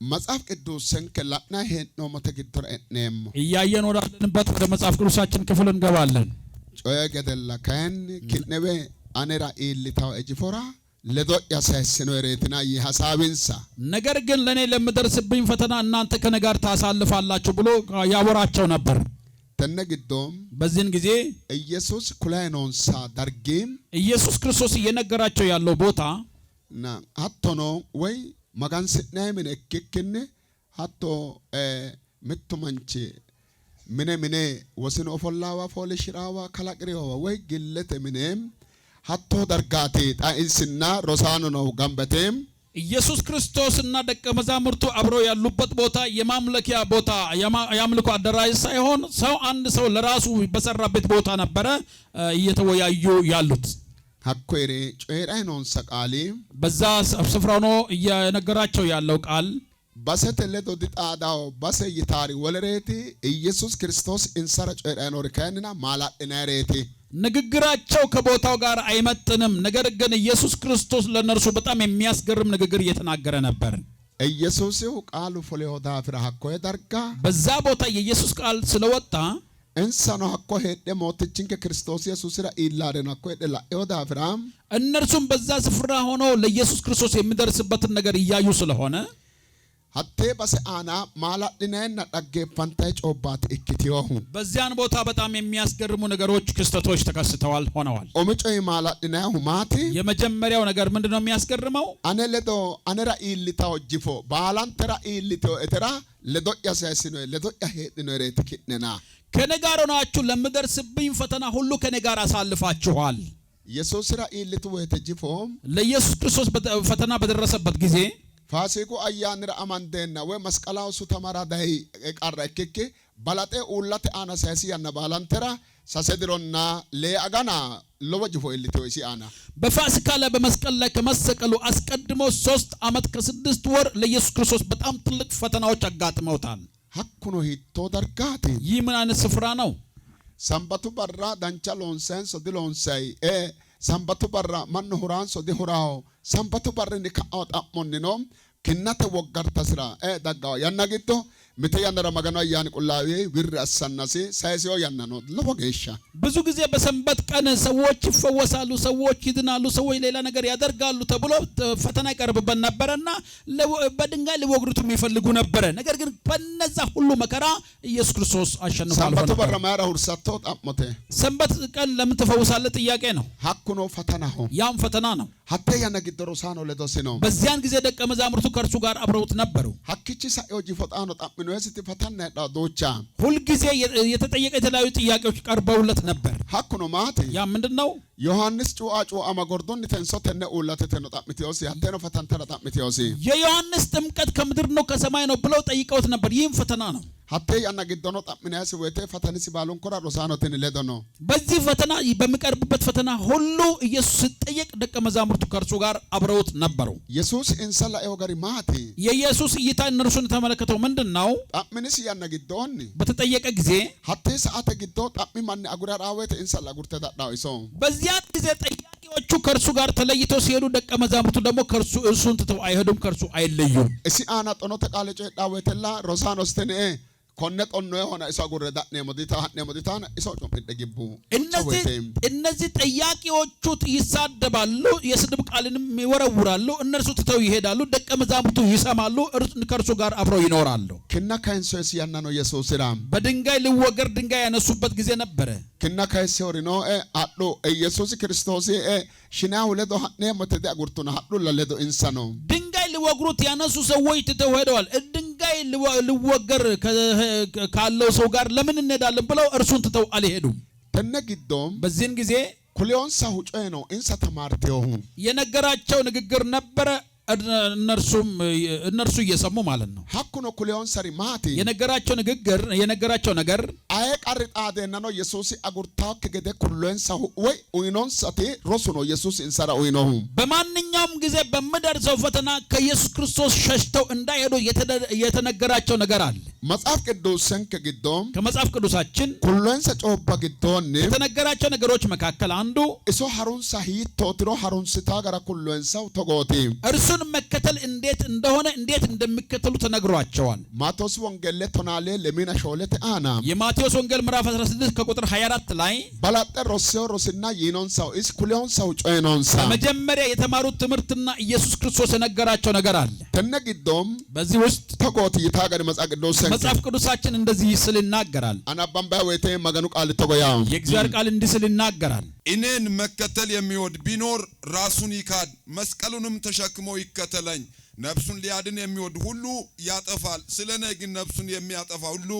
መጽሐፍ ቅዱስን ከላና ሄኖ መተግተር እነም እያየን ወዳለንበት ወደ መጽሐፍ ቅዱሳችን ክፍል እንገባለን። ጮየ ገደላ ካን ከነበ አነራ ኢልታው እጅፎራ ለዶ ያሳስነው ረትና ይሐሳብንሳ ነገር ግን ለኔ ለምደርስብኝ ፈተና እናንተ ከነጋር ታሳልፋላችሁ ብሎ ያወራቸው ነበር። ተነግዶም በዚህን ጊዜ ኢየሱስ ኩላይኖንሳ ዳርጌም ኢየሱስ ክርስቶስ እየነገራቸው ያለው ቦታ ና አቶኖ ወይ መጋንስናይ ምን እክክነ አቶ ምቱማንቺ ምን ወስኖ ፎላዋ ፎልሽራዋ ከላቅሪዋ ወይ ግለተ ምንም አቶ ደርጋቴ ጣኢንስና ሮሳኖ ነው ገንበቴም ኢየሱስ ክርስቶስና ደቀ መዛሙርቱ አብረው ያሉበት ቦታ የማምለኪያ ቦታ ያምልኮ አደራጅ ሳይሆን ሰው አንድ ሰው ለራሱ በሰራበት ቦታ ነበረ እየተወያዩ ያሉት። ሀኮሬ ጮሄራይኖን ሰቃሊ በዛ ስፍራው ነው እየነገራቸው ያለው ቃል ባሰተለዶ ዲጣዳው ባሰይታሪ ወለሬቲ ኢየሱስ ክርስቶስ እንሰራ ጮሄራይኖ ርከንና ማላጥናሬቲ ንግግራቸው ከቦታው ጋር አይመጥንም። ነገር ግን ኢየሱስ ክርስቶስ ለነርሱ በጣም የሚያስገርም ንግግር እየተናገረ ነበር። ኢየሱስ ቃሉ ፎሌሆዳ ፍራሃኮ ደርጋ በዛ ቦታ የኢየሱስ ቃል ስለወጣ እንሰኖ ሀኮ ሄደ ሞትችን ከክርስቶስ ኢየሱስ ራ ኢላደና ኮ ደላ ዮዳ ፍራም እነርሱም በዛ ስፍራ ሆኖ ለኢየሱስ ክርስቶስ የሚደርስበትን ነገር እያዩ ስለሆነ ሀቴ በሰአና ማላድነና ዳገፋንታይ ጮባት እክቲዮሁ በዚያን ቦታ በጣም የሚያስገርሙ ነገሮች ክስተቶች ተከስተዋል ሆነዋል። ኦምጮይ ማላድነው ማቲ የመጀመሪያው ነገር ምንድነው የሚያስገርመው? አነለዶ አነራ ኢልታው ጅፎ ባላንተራ ኢልታው እተራ ለዶ ያሳስነ ለዶ ያሄድነ ረትክነና ከነጋር ሆናችሁ ለምደርስብኝ ፈተና ሁሉ ከነጋር አሳልፋችኋል። ኢየሱስ ራ ኢልቱ ወተጅፎም ለኢየሱስ ክርስቶስ ፈተና በደረሰበት ጊዜ ፋሲኩ አያንራ አማንደና ወይ መስቀላው ሱተማራ ዳይ ቀረከከ ባላጤ ኡላቴ አናሳሲ ያና ባላንተራ ሳሰድሮና ለአጋና ለወጅፎ ኢልቶሲ አና በፋሲካ ላይ በመስቀል ላይ ከመሰቀሉ አስቀድሞ 3 ዓመት ከ6 ወር ለኢየሱስ ክርስቶስ በጣም ትልቅ ፈተናዎች አጋጥመውታል። ሀኩኖ ሂቶ ደርጋቴ ይህ ምን አይነት ስፍራ ነው? ሰንበቱ በራ ዳንቻሎን ሰንስ ዲሎንሳይ ሰንበቱ በራ ማን ሁራን ሶዲ ሁራው ሰንበቱ በርኒ ከአጣሞንኖም ከናተ ወጋርታ ስራ ዳጋው ያናግቶ ምተያነራ ማገና ያን ቁላዊ ብር አሰናሴ ሳይሲዮ ያናኖ ለወገሻ ብዙ ጊዜ በሰንበት ቀን ሰዎች ይፈወሳሉ፣ ሰዎች ይድናሉ፣ ሰዎች ሌላ ነገር ያደርጋሉ ተብሎ ፈተና ይቀርብበት ነበርና በድንጋይ ሊወግሩት የሚፈልጉ ነበር። ነገር ግን በነዛ ሁሉ መከራ ኢየሱስ ክርስቶስ አሸንፏል። ሰንበቱ በረማራ ሁርሳቶ ጣሞተ ሰንበት ቀን ለምን ተፈውሳለህ ጥያቄ ነው። ሀኩኖ ፈተና ሆ ያም ፈተና ነው። ሀተ ያናግደሮሳኖ ለዶሲ ነው። በዚያን ጊዜ ደቀ መዛሙርቱ ከእርሱ ጋር አብረውት ነበሩ። ሀክቺ ሳዮጂ ፈጣኖ ዩኒቨርሲቲ ፈተና ዳዶቻ ሁሉ ጊዜ የተጠየቀ የተለያዩ ጥያቄዎች ቀርበውለት ነበር። ሀኩኖ ማቲ ያ ምንድነው? ዮሐንስ ጩአጩ አማጎርዶን ተንሶተነ ኡላተተነ ጣምቲዮስ ያተነ ፈተና ተጣምቲዮስ የዮሐንስ ጥምቀት ከምድር ነው ከሰማይ ነው ብለው ጠይቀውት ነበር። ይህም ፈተና ነው። ሀቴ ያናግዶኖ ጣምናያስ ወይተ ፈተንሲ ባሎን ኮራ ሮሳኖተን ለዶኖ በዚህ ፈተና በሚቀርብበት ፈተና ሁሉ ኢየሱስ ሲጠየቅ ደቀ መዛሙርቱ ከእርሱ ጋር አብረውት ነበሩ። ኢየሱስ እንሰላ ኤወጋሪ ማቲ የኢየሱስ እይታ እነርሱን ተመለከተው ምንድነው? ጣምንስ ያናግዶን በተጠየቀ ጊዜ ሀቴ ሰዓተ ግዶ ጣም ማን አጉራራ ወይተ እንሰላ ጉርተ ዳዳውሶ በዚያ ጊዜ ጠያቂዎቹ ከእርሱ ጋር ተለይተው ሲሄዱ ደቀ መዛሙርቱ ደግሞ ከእርሱ እርሱን ትተው አይሄዱም፣ ከእርሱ አይለዩም። እሲ አና ጦኖ ተቃለጨ ዳወተላ ሮሳኖስተነ ኮነጦን ነው ሆነ እሷ ጉረዳ ነሞዲታ እሷ ጮምደግቡ እነዚህ ጠያቂዎቹ ይሳደባሉ፣ የስድብ ቃልንም ይወረውራሉ። እነርሱ ትተው ይሄዳሉ። ደቀ መዛሙርቱ ይሰማሉ፣ ከእርሱ ጋር አብረው ይኖራሉ። ከና ካንሶስ ያና ነው ኢየሱስ ራም በድንጋይ ሊወገር ድንጋይ ያነሱበት ጊዜ ነበረ። ከና ካይሶሪ ነው አዶ ኢየሱስ ክርስቶስ ሽና ሁለዶ ነሞተደ አጉርቱና አዶ ለለዶ እንሰኖ ድንጋይ ሊወግሩት ያነሱ ሰዎች ትተው ሄደዋል። ድንጋይ ሊወገር ካለው ሰው ጋር ለምን እንሄዳለን ብለው እርሱን ትተው አልሄዱም። ተነግዶም በዚህን ጊዜ ኩሊዮን ሳሁጮ ነው እንሰ ተማርቴው የነገራቸው ንግግር ነበረ። እነርሱ እየሰሙ ማለት ነው። ሀኩኖ ኩሊዮን ሰሪ ማቲ የነገራቸው ነገር አይ ቀርጣደና ነው ኢየሱስ አጉርታው ከገደ ኩሎን ሳሁ ወይ ኡይኖን ሰቴ ሮሱ ነው ኢየሱስ እንሰራ ኡይኖ በማንኛውም ጊዜ በመደርሰው ፈተና ከኢየሱስ ክርስቶስ ሸሽተው እንዳይሄዱ የተነገራቸው ነገር አለ። መጽሐፍ ቅዱስን ከግዶም ከመጽሐፍ ቅዱሳችን ኩሎንሰ ጮባ ግዶን ከተነገራቸው ነገሮች መካከል አንዱ እሶ ሐሩንሳ ሂቶትሮ ሐሩንስታ ጋራ ኩሎንሳው ተጎቲ እርሱን መከተል እንዴት እንደሆነ እንዴት እንደሚከተሉ ተነግሯቸዋል። ማቴዎስ ወንጌል ቶናሌ ለሚና ሾለተ አና የማቴዎስ ወንጌል ምዕራፍ 16 ከቁጥር 24 ላይ ባላጠ ሮሴው ሮስና ይኖንሳው እስ ኩሎንሳው ጮይኖንሳ መጀመሪያ የተማሩት ትምህርትና ኢየሱስ ክርስቶስ የነገራቸው ነገር አለ። ተነግዶም በዚህ ውስጥ ተጎቲ ይታገር መጽሐፍ ቅዱስ መጽሐፍ ቅዱሳችን እንደዚህ ሲል ይናገራል። አናባምባ ወይቴ መገኑ ቃል ተጎያ የእግዚአብሔር ቃል እንዲህ ሲል ይናገራል። እኔን መከተል የሚወድ ቢኖር ራሱን ይካድ መስቀሉንም ተሸክሞ ይከተለኝ። ነፍሱን ሊያድን የሚወድ ሁሉ ያጠፋል፣ ስለኔ ግን ነፍሱን የሚያጠፋ ሁሉ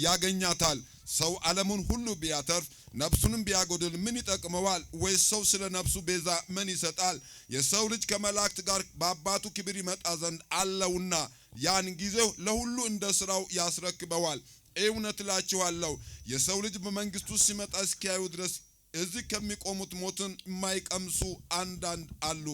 ያገኛታል። ሰው ዓለሙን ሁሉ ቢያተርፍ ነፍሱንም ቢያጎድል ምን ይጠቅመዋል? ወይስ ሰው ስለ ነፍሱ ቤዛ ምን ይሰጣል? የሰው ልጅ ከመላእክት ጋር በአባቱ ክብር ይመጣ ዘንድ አለውና ያን ጊዜው ለሁሉ እንደ ሥራው ያስረክበዋል። እውነት እላችኋለሁ የሰው ልጅ በመንግስቱ ሲመጣ እስኪያዩ ድረስ እዚህ ከሚቆሙት ሞትን የማይቀምሱ አንዳንድ አሉ።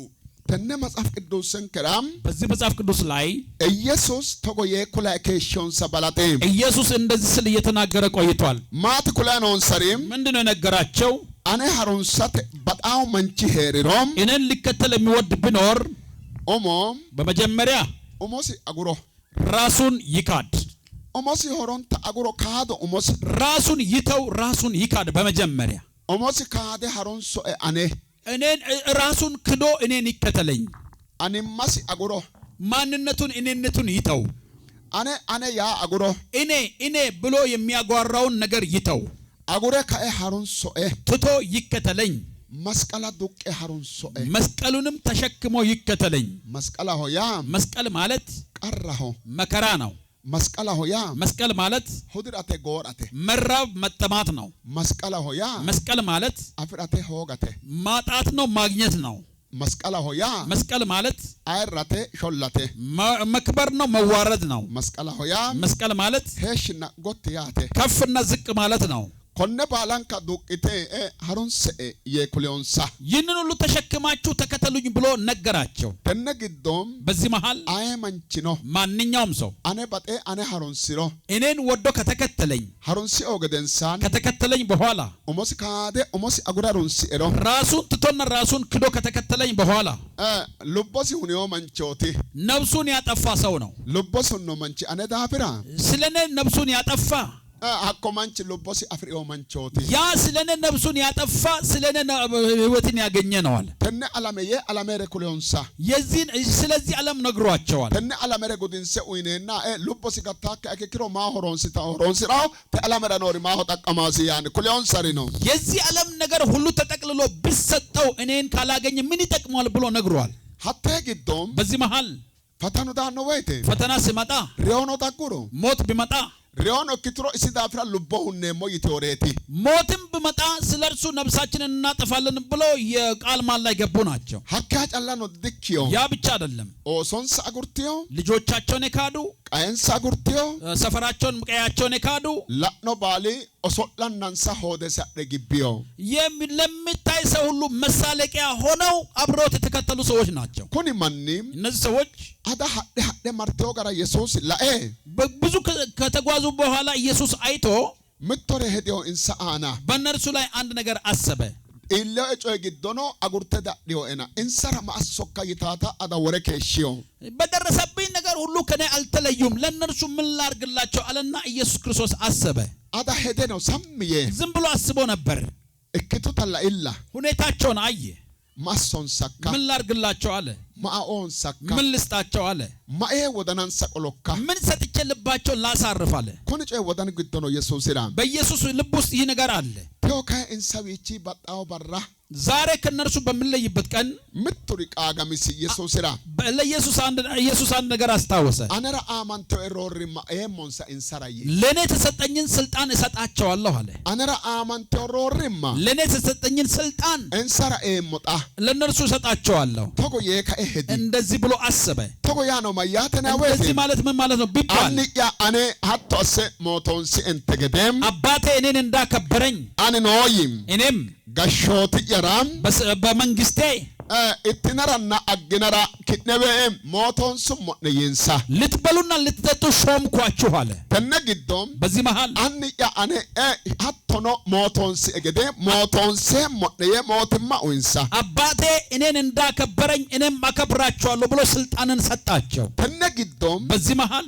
ተነ መጽሐፍ ቅዱስን ከራም በዚህ መጽሐፍ ቅዱስ ላይ ኢየሱስ ተጎየ ኩላኬሽን ሰባላቴ ኢየሱስ እንደዚህ ስል እየተናገረ ቆይቷል። ማት ኩላኖን ሰሪም ምንድነው ነገራቸው? አኔ ሐሩንሳት በጣም መንቺ ሄሪሮም እኔን ሊከተል የሚወድ ቢኖር ኦሞም በመጀመሪያ ኦሞሲ አጉሮ ራሱን ይካድ። ኦሞሲ ሆሮን ተአጉሮ ካዶ ኦሞሲ ራሱን ይተው፣ ራሱን ይካድ። በመጀመሪያ ኦሞሲ ካደ ሐሩንሶ አኔ እኔን ራሱን ክዶ እኔን ይከተለኝ። አኔማሲ አጉሮ ማንነቱን እኔነቱን ይተው። አኔ ያ አጉሮ እኔ ብሎ የሚያጓራውን ነገር ይተው። አጉረ ከኤ ሐሩንሶ ትቶ ይከተለኝ። መስቀላ ዱቄ ሐሩንሶ መስቀሉንም ተሸክሞ ይከተለኝ። መስቀላ ሆያ መስቀል ማለት ቀራሆ መከራ ነው። መስቀላ ሆያ መስቀል ማለት ሁድራቴ ጎራቴ መራብ መጠማት ነው። መስቀላ ሆያ መስቀል ማለት አፍራቴ ሆጋቴ ማጣት ነው፣ ማግኘት ነው። መስቀላ ሆያ መስቀል ማለት አይራቴ ሾላቴ መክበር ነው፣ መዋረድ ነው። መስቀላ ሆያ መስቀል ማለት ሄሽና ጎትያቴ ከፍና ዝቅ ማለት ነው። ኮነ ባላንካ ዱቅቴ ሐሩንሰ የኩሊዮንሳ ይህንን ሁሉ ተሸክማችሁ ተከተሉኝ ብሎ ነገራቸው። ተነግዶም በዚህ መሃል አይ መንቺኖ ማንኛውም ሰው አኔ ባጤ አኔ ሐሩንሲሮ እኔን ወዶ ከተከተለኝ ሐሩንሲ ኦገደንሳን ከተከተለኝ በኋላ ኦሞሲ ካደ ኦሞሲ አጉራሩንሲ ኤሮ ራሱን ትቶና ራሱን ክዶ ከተከተለኝ በኋላ ልቦሲ ሁኔዮ መንቾቲ ነፍሱን ያጠፋ ሰው ነው። ልቦሱን ነው መንቺ አኔ ዳፍራ ስለኔ ነፍሱን ያጠፋ አኮማንች ልቦሲ አፍሪኦ መንቾቲ ያ ስለኔ ነፍሱን ያጠፋ ስለኔ ህይወትን ያገኘ ነው አለ። ተነ አላመየ አላመረ ኩሊዮንሳ ስለዚህ ዓለም ነግሯቸዋል። ተነ አላመረ ጉድንሰ ኡይኔና ልቦሲ ገታከ አከክሮ ማሆሮንሲታ ሆሮንሲራው ተአላመረ ኖሪ ማሆ ተቀማሲ ያን ኩሊዮንሳሪ ነው። የዚህ ዓለም ነገር ሁሉ ተጠቅልሎ ቢሰጠው እኔን ካላገኘ ምን ይጠቅማል ብሎ ነግሯል። ሀተ ግዶም በዚህ መሃል ፈተኑ ዳኖ ወይቴ ፈተና ሲመጣ ሪዮኖ ታቁሩ ሞት ቢመጣ ሪዮኖ ኪትሮ ሲዳፍራ ልቦሁነ ሞይ ቴዎሬቲ ሞትም ቢመጣ ስለርሱ ነፍሳችንን እናጠፋለን ብሎ የቃል ማል ላይ ገቡ ናቸው። ሀካ ጫላኖ ድክዮ ያ ብቻ አይደለም። ኦሶንሳ አጉርቲዮ ልጆቻቸውን የካዱ ቃየንሳ አጉርቲዮ ሰፈራቸውን ቀያቸውን የካዱ ላኖ ባሊ ኦሶላናንሳ ሆደሳ ደግቢዮ ለሚታይ ሰው ሁሉ መሳለቂያ ሆነው አብሮት የተከተሉ ሰዎች ናቸው። ኩኒ ማንም እነዚህ ሰዎች አዳ ሀደ ማርቴዮ ጋራ ኢየሱስ ላኤ ብዙ ከተጓዙ በኋላ ኢየሱስ አይቶ ምቶሬ ሄዲዮ እንሳአና በእነርሱ ላይ አንድ ነገር አሰበ። ኢለ እጮይ ግዶኖ አጉርተ ዳዲዮ ኤና እንሰራ ማአሶካ ይታታ አዳ ወረ ከሽዮ በደረሰብኝ ነገር ሁሉ ከኔ አልተለዩም፣ ለእነርሱ ምን ላርግላቸው አለና ኢየሱስ ክርስቶስ አሰበ። አዳ ሄደ ነው ሰምዬ ዝም ብሎ አስቦ ነበር። እክቱ ተላ ኢላ ሁኔታቸውን አየ። ማሶን ሰካ ምን ላርግላቸው አለ። ማአኦን ሰካ ምን ልስጣቸው አለ። ማኤ ወደናን ሰቆሎካ ምን ሰጥቼ ልባቸውን ላሳርፍ አለ። ኮን ጮይ ወደን ግዶኖ ኢየሱስ ይራ በኢየሱስ ልብ ውስጥ ይህ ነገር አለ። ቶካ እንሰዊቺ በጣው በራ ዛሬ ከነርሱ በሚለይበት ቀን ምትሪ ቃጋሚስ ኢየሱስ ይራ ለኢየሱስ አንድ ነገር አስታወሰ። አነራ አማንቶ ኤሮሪ ማኤሞንሳ እንሰራይ ለኔ ተሰጠኝን ስልጣን እሰጣቸዋለሁ አለ። አነራ አማንቶ ኤሮሪማ ለኔ ተሰጠኝን ስልጣን እንሰራ ኤሞጣ ለነርሱ እሰጣቸዋለሁ። ቶጎ የካ ኤሄዲ እንደዚህ ብሎ አሰበ። ቶጎ ያ ነው ማያተና ወይ እንደዚህ ማለት ምን ማለት ነው ቢባል አንያ አኔ ሀቶሰ ሞቶንሲ እንተገደም አባቴ እኔን እንዳከበረኝ አኔ ኖይም እኔም ጋሾት ያራም በመንግስቴ ኢትነራና አግነራ ኪነበ ሞቶንሱ ሞነየንሳ ልትበሉና ልትጠጡ ሾምኳችሁ አለ። ተነግዶም በዚህ መሃል አንያ አኔ ሀቶኖ ሞቶንስ እገደ ሞቶንስ ሞነየ ሞትማ ወንሳ አባቴ እኔን እንዳከበረኝ እኔም አከብራቸዋለሁ ብሎ ስልጣንን ሰጣቸው። ተነግዶም በዚህ መሃል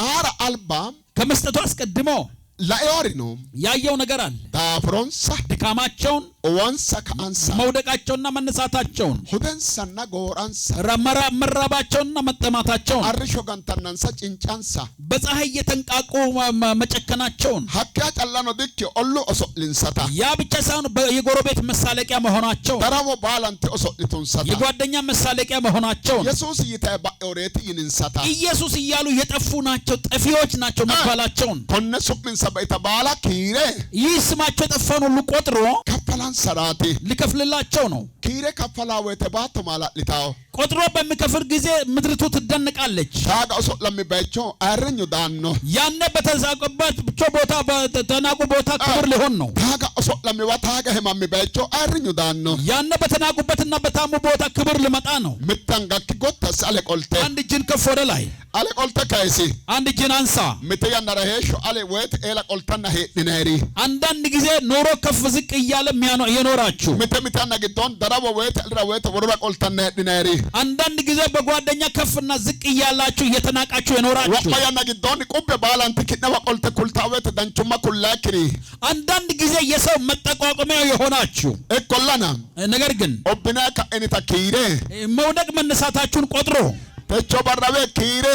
አራ አልባም ከመስጠቱ አስቀድሞ ላዮሪ ነው ያየው ነገር አለ። ዳፍሮንሳ ድካማቸውን ወንሳ ከአንሳ መውደቃቸውና መነሳታቸውን ሁደንሳና ጎራንሳ መራባቸውና መጠማታቸውን አርሾ ጋንታናንሳ ጭንጫንሳ በፀሐይ የተንቃቁ መጨከናቸውን ሀካ ጫላኖ ድክ ኦሉ ኦሶልንሳታ ያ ብቻ ሳይሆን የጎረቤት መሳለቂያ መሆናቸው ተራቦ ባላንቲ ኦሶልቱንሳታ የጓደኛ መሳለቂያ መሆናቸው ኢየሱስ ይተባ ኦሬት ይንንሳታ ኢየሱስ እያሉ የጠፉ ናቸው ጠፊዎች ናቸው መባላቸውን ኮነሱብን ሰበይታ ባላ ኪሬ ይስማቸው ጠፋን ሁሉ ቆጥሮ ከፈላን ሰራቴ ሊከፍልላቸው ነው። ኪሬ ከፈላው የተባቱ ማላልታው ቆጥሮ በሚከፍል ጊዜ ምድርቱ ትደነቃለች። ታጋ ኦሶ ለሚባይቾ አረኙ ዳኖ ያኔ በተዛቀበት ቦታ በተናቁ ቦታ ክብር ሊሆን ነው። ታጋ ኦሶ ለሚባ ታጋ ህማሚባይቾ አረኙ ዳኖ ያኔ በተናቁበትና በታሙ ቦታ ክብር ሊመጣ ነው። ምታንጋክ ጎተስ አለ ቆልቴ አንድ እጅን ከፍ ወደ ላይ አለ ቆልቴ ካይሲ አንድ እጅን አንሳ ምትያና ረሄሾ አለ ወይት ኤላ ቆልታና ሄድናሪ አንዳንድ ጊዜ ኖሮ ከፍ ዝቅ እያለ የኖራችሁ ምትምታና ግዶን ደራቦ ወይት አልራ ወይት ወረራ ቆልታና ሄድናሪ አንዳንድ ጊዜ በጓደኛ ከፍና ዝቅ እያላችሁ እየተናቃችሁ የኖራችሁ ወያና ግዶን ቁብ ባላንት ኪነባ ቆልተ ኩልታወት ዳንቹማ ኩላክሪ አንዳንድ ጊዜ የሰው መጠቋቋሚያ የሆናችሁ እኮላና ነገር ግን ኦብና ከእኔታ ኪሬ መውደቅ መነሳታችሁን ቆጥሮ ተቾ በራበ ኪሬ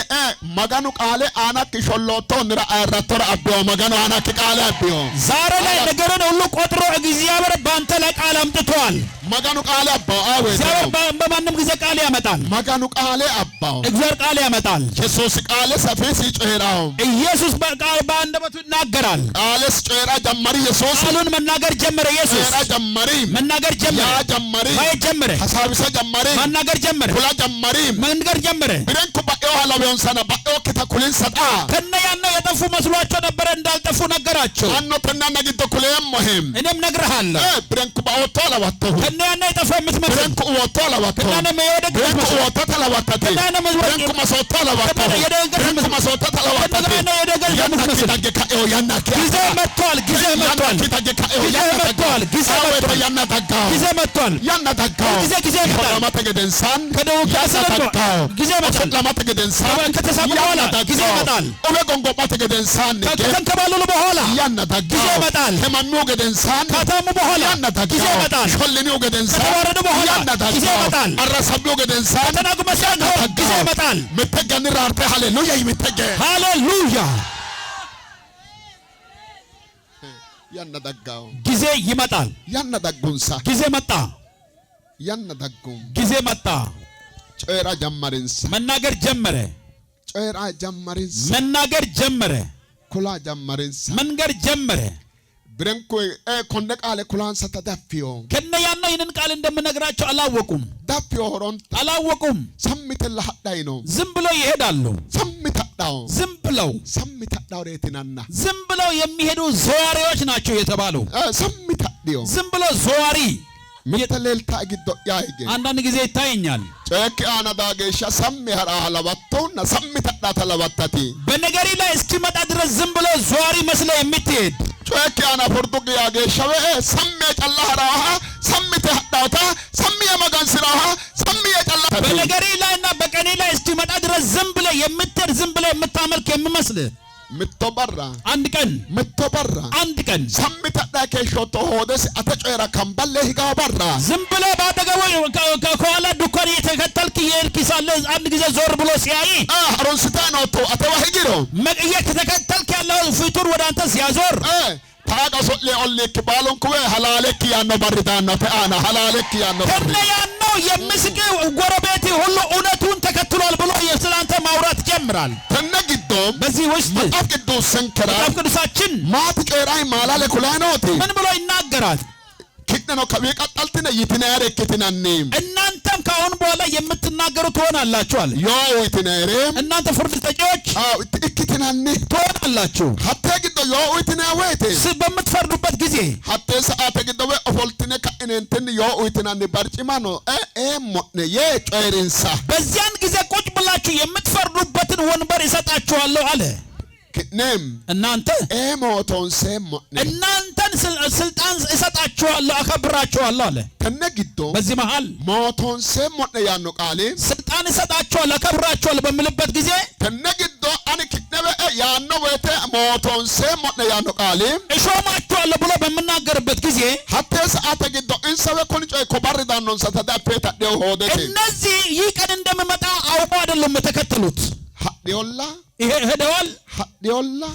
መጋኑ ቃለ አናክ ሾሎቶ ንራ አራቶራ አብዮ መጋኑ አናክ ቃለ አብዮ ዛሬ ላይ ነገርን ሁሉ ቆጥሮ እግዚአብሔር ባንተ ላይ ቃል አምጥቷል። መጋኑ ቃለ አባው እግዚአብሔር በማንም ጊዜ ቃል ያመጣል። መጋኑ ቃለ አባው እግዚአብሔር ቃል ያመጣል። ኢየሱስ ቃለ ሰፊስ ይጮራው ኢየሱስ በቃል በአንደበቱ ይናገራል። ቃልስ ጮራ ጀመረ ኢየሱስ ቃሉን መናገር ጀመረ። ኢየሱስ ጮራ ጀመረ መናገር ጀመረ። ያ ጀመረ ወይ ጀመረ ሐሳብሰ ጀመረ መናገር ጀመረ ሁላ ጀመረ መንገር ጀመረ ብረንኩ ባኤው ሐላቢውን ሰና ባኤው ከተኩልን ሰጣ ከነ ያነ የጠፉ መስሏቸው ነበር እንዳልጠፉ ነገራቸው። አንተና ነግዶ ኩለም መህም እኔም ነግረሃለሁ ብረንኩ ባኦቶ ለዋተሁ ከነ ያነ የጠፉ የምትመስል ብረንኩ ወቶ ለዋተሁ ከነ መየወደቅ ብረንኩ ወቶ ተለዋተተ ከነ ብረንኩ መስወቶ ለዋተሁ ብረንኩ መስወቶ ተለዋተተ ከነ የደገል የምትመስል ታገካው ያናከ ጊዜ መጥቷል። ጊዜ መጥቷል። ጊዜ መጥቷል። ጊዜ መጥቷል። ያናታጋው ጊዜ መጥቷል። ያናታጋው ጊዜ መጥቷል። ለማተገደንሳን ከደው ያሳታጋው ጊዜ መጥቷል። ለማተገደንሳን ከተሳቡ በኋላ ጊዜ ይመጣል። ኦበጎንጎ ማተገደንሳን ከተንከባለሉ በኋላ ያናታጋው ጊዜ ይመጣል። ከማሚው ገደንሳን ከታሙ በኋላ ያናታጋው ጊዜ ይመጣል። ሾልኒው ገደንሳን ከተዋረዱ በኋላ ያናታጋው ጊዜ ይመጣል። አራሳቢው ገደንሳን ከተናቁ መስያን ጊዜ ይመጣል። ምትገን ራርተ ሃሌሉያ ይምትገ ሃሌሉያ ያናታጋው ጊዜ ይመጣል። ያናታጉንሳ ጊዜ መጣ። ያናታጉም ጊዜ መጣ። ጮራ ጀመረንስ መናገር ጀመረ። ጮራ ጀመረንስ መናገር ጀመረ። ኩላ ጀመረንስ መንገር ጀመረ። ብረንኮ ኮንደ ቃለ ኩላንሳ ተዳፊዮ ከነ ያና ይነን ቃል እንደምነግራቸው አላወቁም። ዳፊዮ ሆሮን አላወቁም። ሰምተ ለሐዳይ ነው ዝም ብለው ይሄዳሉ። ሰምታዳው ዝም ብለው ሰምታዳው ሬትናና ዝም ብለው የሚሄዱ ዘዋሪዎች ናቸው የተባሉ ሰምታዲዮ ዝም ብለው ዘዋሪ ምየተለልታ ግዶ ያይገ አንዳንድ ጊዜ ይታየኛል። ጨክ አና ዳገሻ ሰም ያራ ሐላባቶና ሰምታዳ ተለባታቲ በነገሪ ላይ እስኪመጣ ድረስ ዝም ብለው ዘዋሪ መስለ የምትሄድ ጨክ አና ፎርዱግ ያገሻው ሰም ያጨላራ ሰም ተዳውታ ሰም የመጋን ስራሃ ሰም ያጨላ በነገሪ ላይና በቀኔ ላይ እስኪመጣ ድረስ ዝም ብለ የምትሄድ ዝም ብለ የምታመልክ የምመስል ምትበራ አንድ ቀን ምትበራ አንድ ቀን ሰምታዳ ከሾቶ ሆደስ አተጨራ ካምባለ ይጋባራ ዝም ብለ ባደገው ከኋላ ዱኮር የተከተልክ የልኪሳለ አንድ ጊዜ ዞር ብሎ ሲያይ አሮንስታ ነው ቶ አተዋህጊሮ መቅየት ተከተልክ ያለው ፍጡር ወደ አንተ ሲያዞር ታጋሶ ለኦልክ ባሎን ኩዌ ሐላለክ ያኖ ባሪዳና ተአና ሐላለክ ያኖ ከነ ያኖ የምስቅ ጎረቤት ሁሉ እውነቱን ተከትሏል ብሎ የስላንተ ማውራት ጀምራል። ተነግዶም በዚህ ውስጥ መጽሐፍ ቅዱስ ሰንከራ መጽሐፍ ቅዱሳችን ማት ጨራይ ማላለ ኩላኖት ምን ብሎ ይናገራል? ከነኖ ከቤቀጣልትነ ይትናያረ ከተናኔ እናንተም ካሁን በኋላ የምትናገሩት ትሆናላችሁ አለ yoo uitinere እናንተ ፍርድ ሰጪዎች ikkitinanni ትሆናላችሁ hatte giddo yoo uitine wete በምትፈርዱበት ጊዜ hatte saate giddo we ofoltine ka'inentin yoo uitinanni barcimano monne ye coyrinsa በዚያን ጊዜ ቁጭ ብላችሁ የምትፈርዱበትን ወንበር ይሰጣችኋለሁ አለ nem እናንተ moton semmo እናንተን ስልጣን እሰጣችኋለሁ አከብራችኋለሁ አለ ተነግዶ በዚህ መሃል moton semmo ያኖ ቃሌ ስልጣን እሰጣችኋለሁ አከብራችኋለሁ በሚልበት ጊዜ ተነግዶ አን kitnebe ያኖ ወተ moton semmo ያኖ ቃሌ እሾማችኋለሁ ብሎ በመናገርበት ጊዜ ሀተ ሰዓተ ግዶ እንሰበ ኮንጮ ኮባርዳኖን ሰተዳፈታ ደው ሆደቴ እነዚህ ይቀን እንደምመጣ አውቆ አይደለም ተከተሉት ሀዲዮላ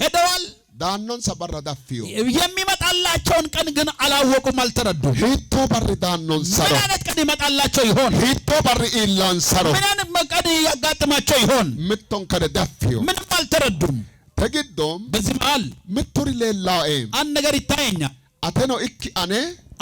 ሄደዋል ዳኖን ሰበረ ዳፊዮ የሚመጣላቸውን ቀን ግን አላወቁም አልተረዱም ሂቶ በር ዳኖን ሰሮ ምን አይነት ቀን ይመጣላቸው ይሆን ሂቶ በር ኢላን ሰሮ ምን አይነት ቀን ያጋጥማቸው ይሆን ምቶን ከደ ዳፊዮ ምንም አልተረዱም ተግዶም በዚህ መሃል ምቱሪ ሌላው አንድ ነገር ይታየኛል አተኖ እኪ አኔ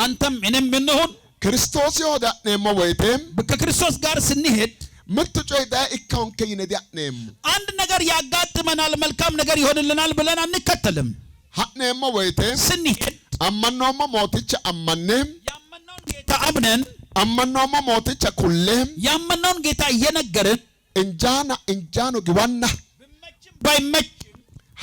አንተም እኔም እንሁን ክርስቶስ ይወዳኔሞ ወይቴም ከክርስቶስ ጋር ስንሄድ ምትጮይዳ ኢካውን ከይነዲያኔም አንድ ነገር ያጋጥመናል መልካም ነገር ይሆንልናል ብለን አንከተልም ሀኔሞ ወይቴም ስንሄድ አመኖሞ ሞትቸ አመኔም ያመነውን ጌታ አምነን አመኖሞ ሞትቸ ኩሌም ያመነውን ጌታ እየነገርን እንጃኑ ግባና ባይመች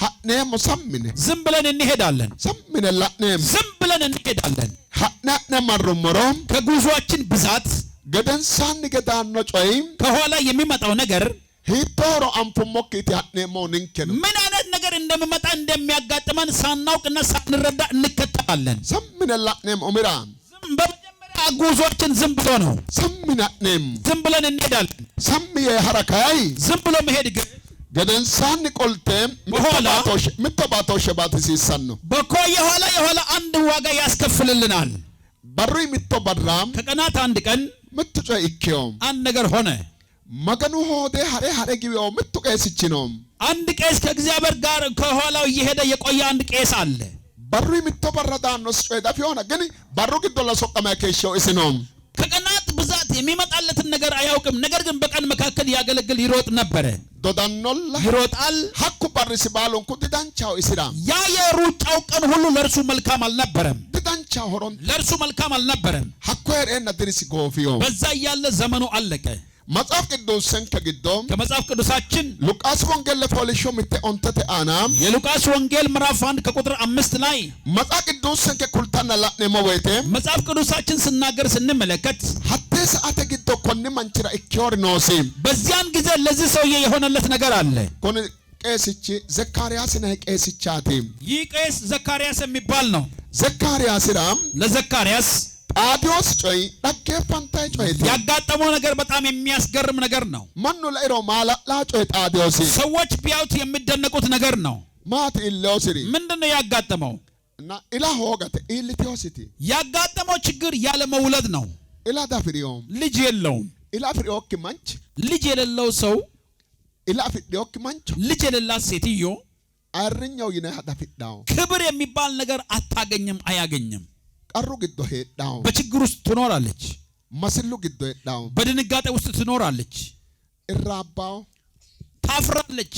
ሀኔሞ ሰምነ ዝም ብለን እንሄዳለን ሰምነ ላኔም ዝም ብለን እንሄዳለን ሀናነ ማሩመሮም ከጉዟችን ብዛት ገደንሳን ገዳኖ ጮይም ከኋላ የሚመጣው ነገር ሂቶሮ አንፉሞክቲ ሀኔሞ ንንከን ምን አይነት ነገር እንደሚመጣ እንደሚያጋጥመን ሳናውቅና ሳንረዳ እንከተላለን ሰምነ ላኔም ኡምራን በመጀመሪያ ጉዟችን ዝም ብሎ ነው ሰምናኔም ዝም ብለን እንሄዳለን ሰምየ ሐረካይ ዝም ብሎ መሄድ ግን ገደንሳን ቆልቴም ምተባቶ ሸባት ሲሰኑ በኮየ የኋላ አንድ ዋጋ ያስከፍልልናል በሩ ምተበራም ከቀናት አንድ ቀን ምትጮ ኢኪዮም አንድ ነገር ሆነ መገኑ ሆዴ ሐሬ ግቢዮ ምትቀስችኖም አንድ ቄስ ከእግዚአብሔር ጋር ከኋላው እየሄደ የቆየ አንድ ቄስ አለ በሩ ምተበረዳኖስ ጮይዳ ፊሆነ ግን በሩ ግዶ ለሶቀማ ከሽው እስኖም ከቀናት ብዛት የሚመጣለትን ነገር አያውቅም ነገር ግን በቀን መካከል ያገለግል ይሮጥ ነበር ዶዳኖላ ይሮጣል ሐኩ በርስ ባሎን ኩዲዳንቻው እስራ ያ የሩጫው ቀን ሁሉ ለርሱ መልካም አልነበረም ዲዳንቻው ሆሮን ለርሱ መልካም አልነበረም ሐኩ የረና ድሪስ ጎፊዮ በዛ ያለ ዘመኑ አለቀ መጽሐፍ ቅዱስን ከግዶም ከመጽሐፍ ቅዱሳችን ሉቃስ ወንጌል ለፖሊሾ ምተ ኦንተተ አናም የሉቃስ ወንጌል ምዕራፍ 1 ከቁጥር 5 ላይ መጽሐፍ ቅዱስን ከኩልታና ላኔሞ ወይቴ መጽሐፍ ቅዱሳችን ስናገር ስንመለከት ሐቴ ሰዓተ ግዶ ኮን መንችራ ኢኪዮር ኖሲ በዚያን ጊዜ ለዚህ ሰውዬ የሆነለት ነገር አለ ኮን ቄስቺ ዘካርያስ ነህ ቄስቻቲ ይህ ቄስ ዘካርያስ የሚባል ነው ዘካርያስ ራም ለዘካርያስ ጣዲዮስ ጮይ ዳከፋንታይ ጮይ ያጋጠመው ነገር በጣም የሚያስገርም ነገር ነው ማኑ ለይሮ ማላላ ጮይ ጣዲዮስ ሰዎች ቢያዩት የሚደነቁት ነገር ነው ማት ኢሎስሪ ምንድነው ያጋጠመው እና ኢላ ሆጋተ ኢልቲዮሲቲ ያጋጠመው ችግር ያለ መውለድ ነው ኢላ ዳፍሪዮም ልጅ የለውም ኢላ ፍሪዮክ ማንች ልጅ የሌለው ሰው ኢላ ፍሪዮክ ማንች ልጅ የሌላት ሴትዮ አርኛው ይነህ ዳፍዳው ክብር የሚባል ነገር አታገኝም አያገኝም ቀሩ ግዶ ሄዳው በችግር ውስጥ ትኖራለች መስሉ ግዶ ሄዳው በድንጋጤ ውስጥ ትኖራለች እራባው ታፍራለች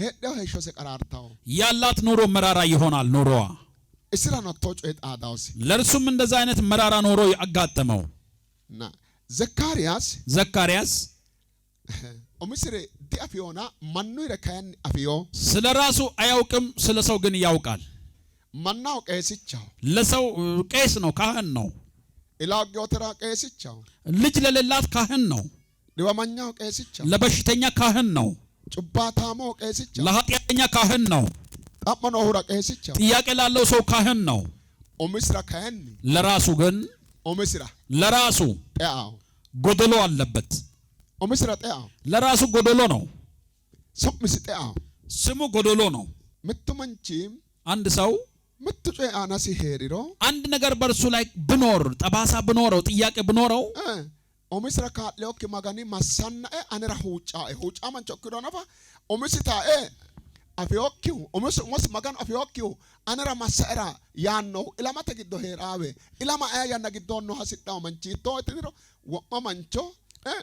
ሄዳው ሄሾ ሰቀራርታው ያላት ኑሮ መራራ ይሆናል ኑሮዋ እስራ ነው ቶጮ ጣዳውስ ለርሱም እንደዛ አይነት መራራ ኑሮ ያጋጠመው እና ዘካርያስ ኦምስሬ ዲአፊዮና ማኑ ይረካያን አፊዮ ስለራሱ አያውቅም ስለሰው ግን ያውቃል ማናው ቄስቻው ለሰው ቄስ ነው ካህን ነው ኢላጊዮተራ ቄስቻው ልጅ ለሌላት ካህን ነው ለወማኛው ቄስቻው ለበሽተኛ ካህን ነው ጭባታሞ ቄስቻው ለኃጢአተኛ ካህን ነው ጣመኖ ሁራ ቄስቻው ጥያቄ ላለው ሰው ካህን ነው ኦምስራ ካህን ለራሱ ግን ኦምስራ ለራሱ ጤአው ጎደሎ አለበት ኦምስራ ጤአው ለራሱ ጎደሎ ነው ሶምስ ጤአው ስሙ ጎደሎ ነው ምትመንቺም አንድ ሰው ምትጮ አናሲ ሄሪሮ አንድ ነገር በርሱ ላይ ብኖር ጠባሳ ብኖረው ጥያቄ ብኖረው ኦምስራ ካለውክ ማጋኒ ማሳና አነራ ሁጫ ማንቾክሮ ነፋ ኦምስታ afiyokkiu umus magan afiyokkiu anara masera yanno ilama tagiddo herawe ilama ayanna gidonno hasiddaw manchito etiro womma mancho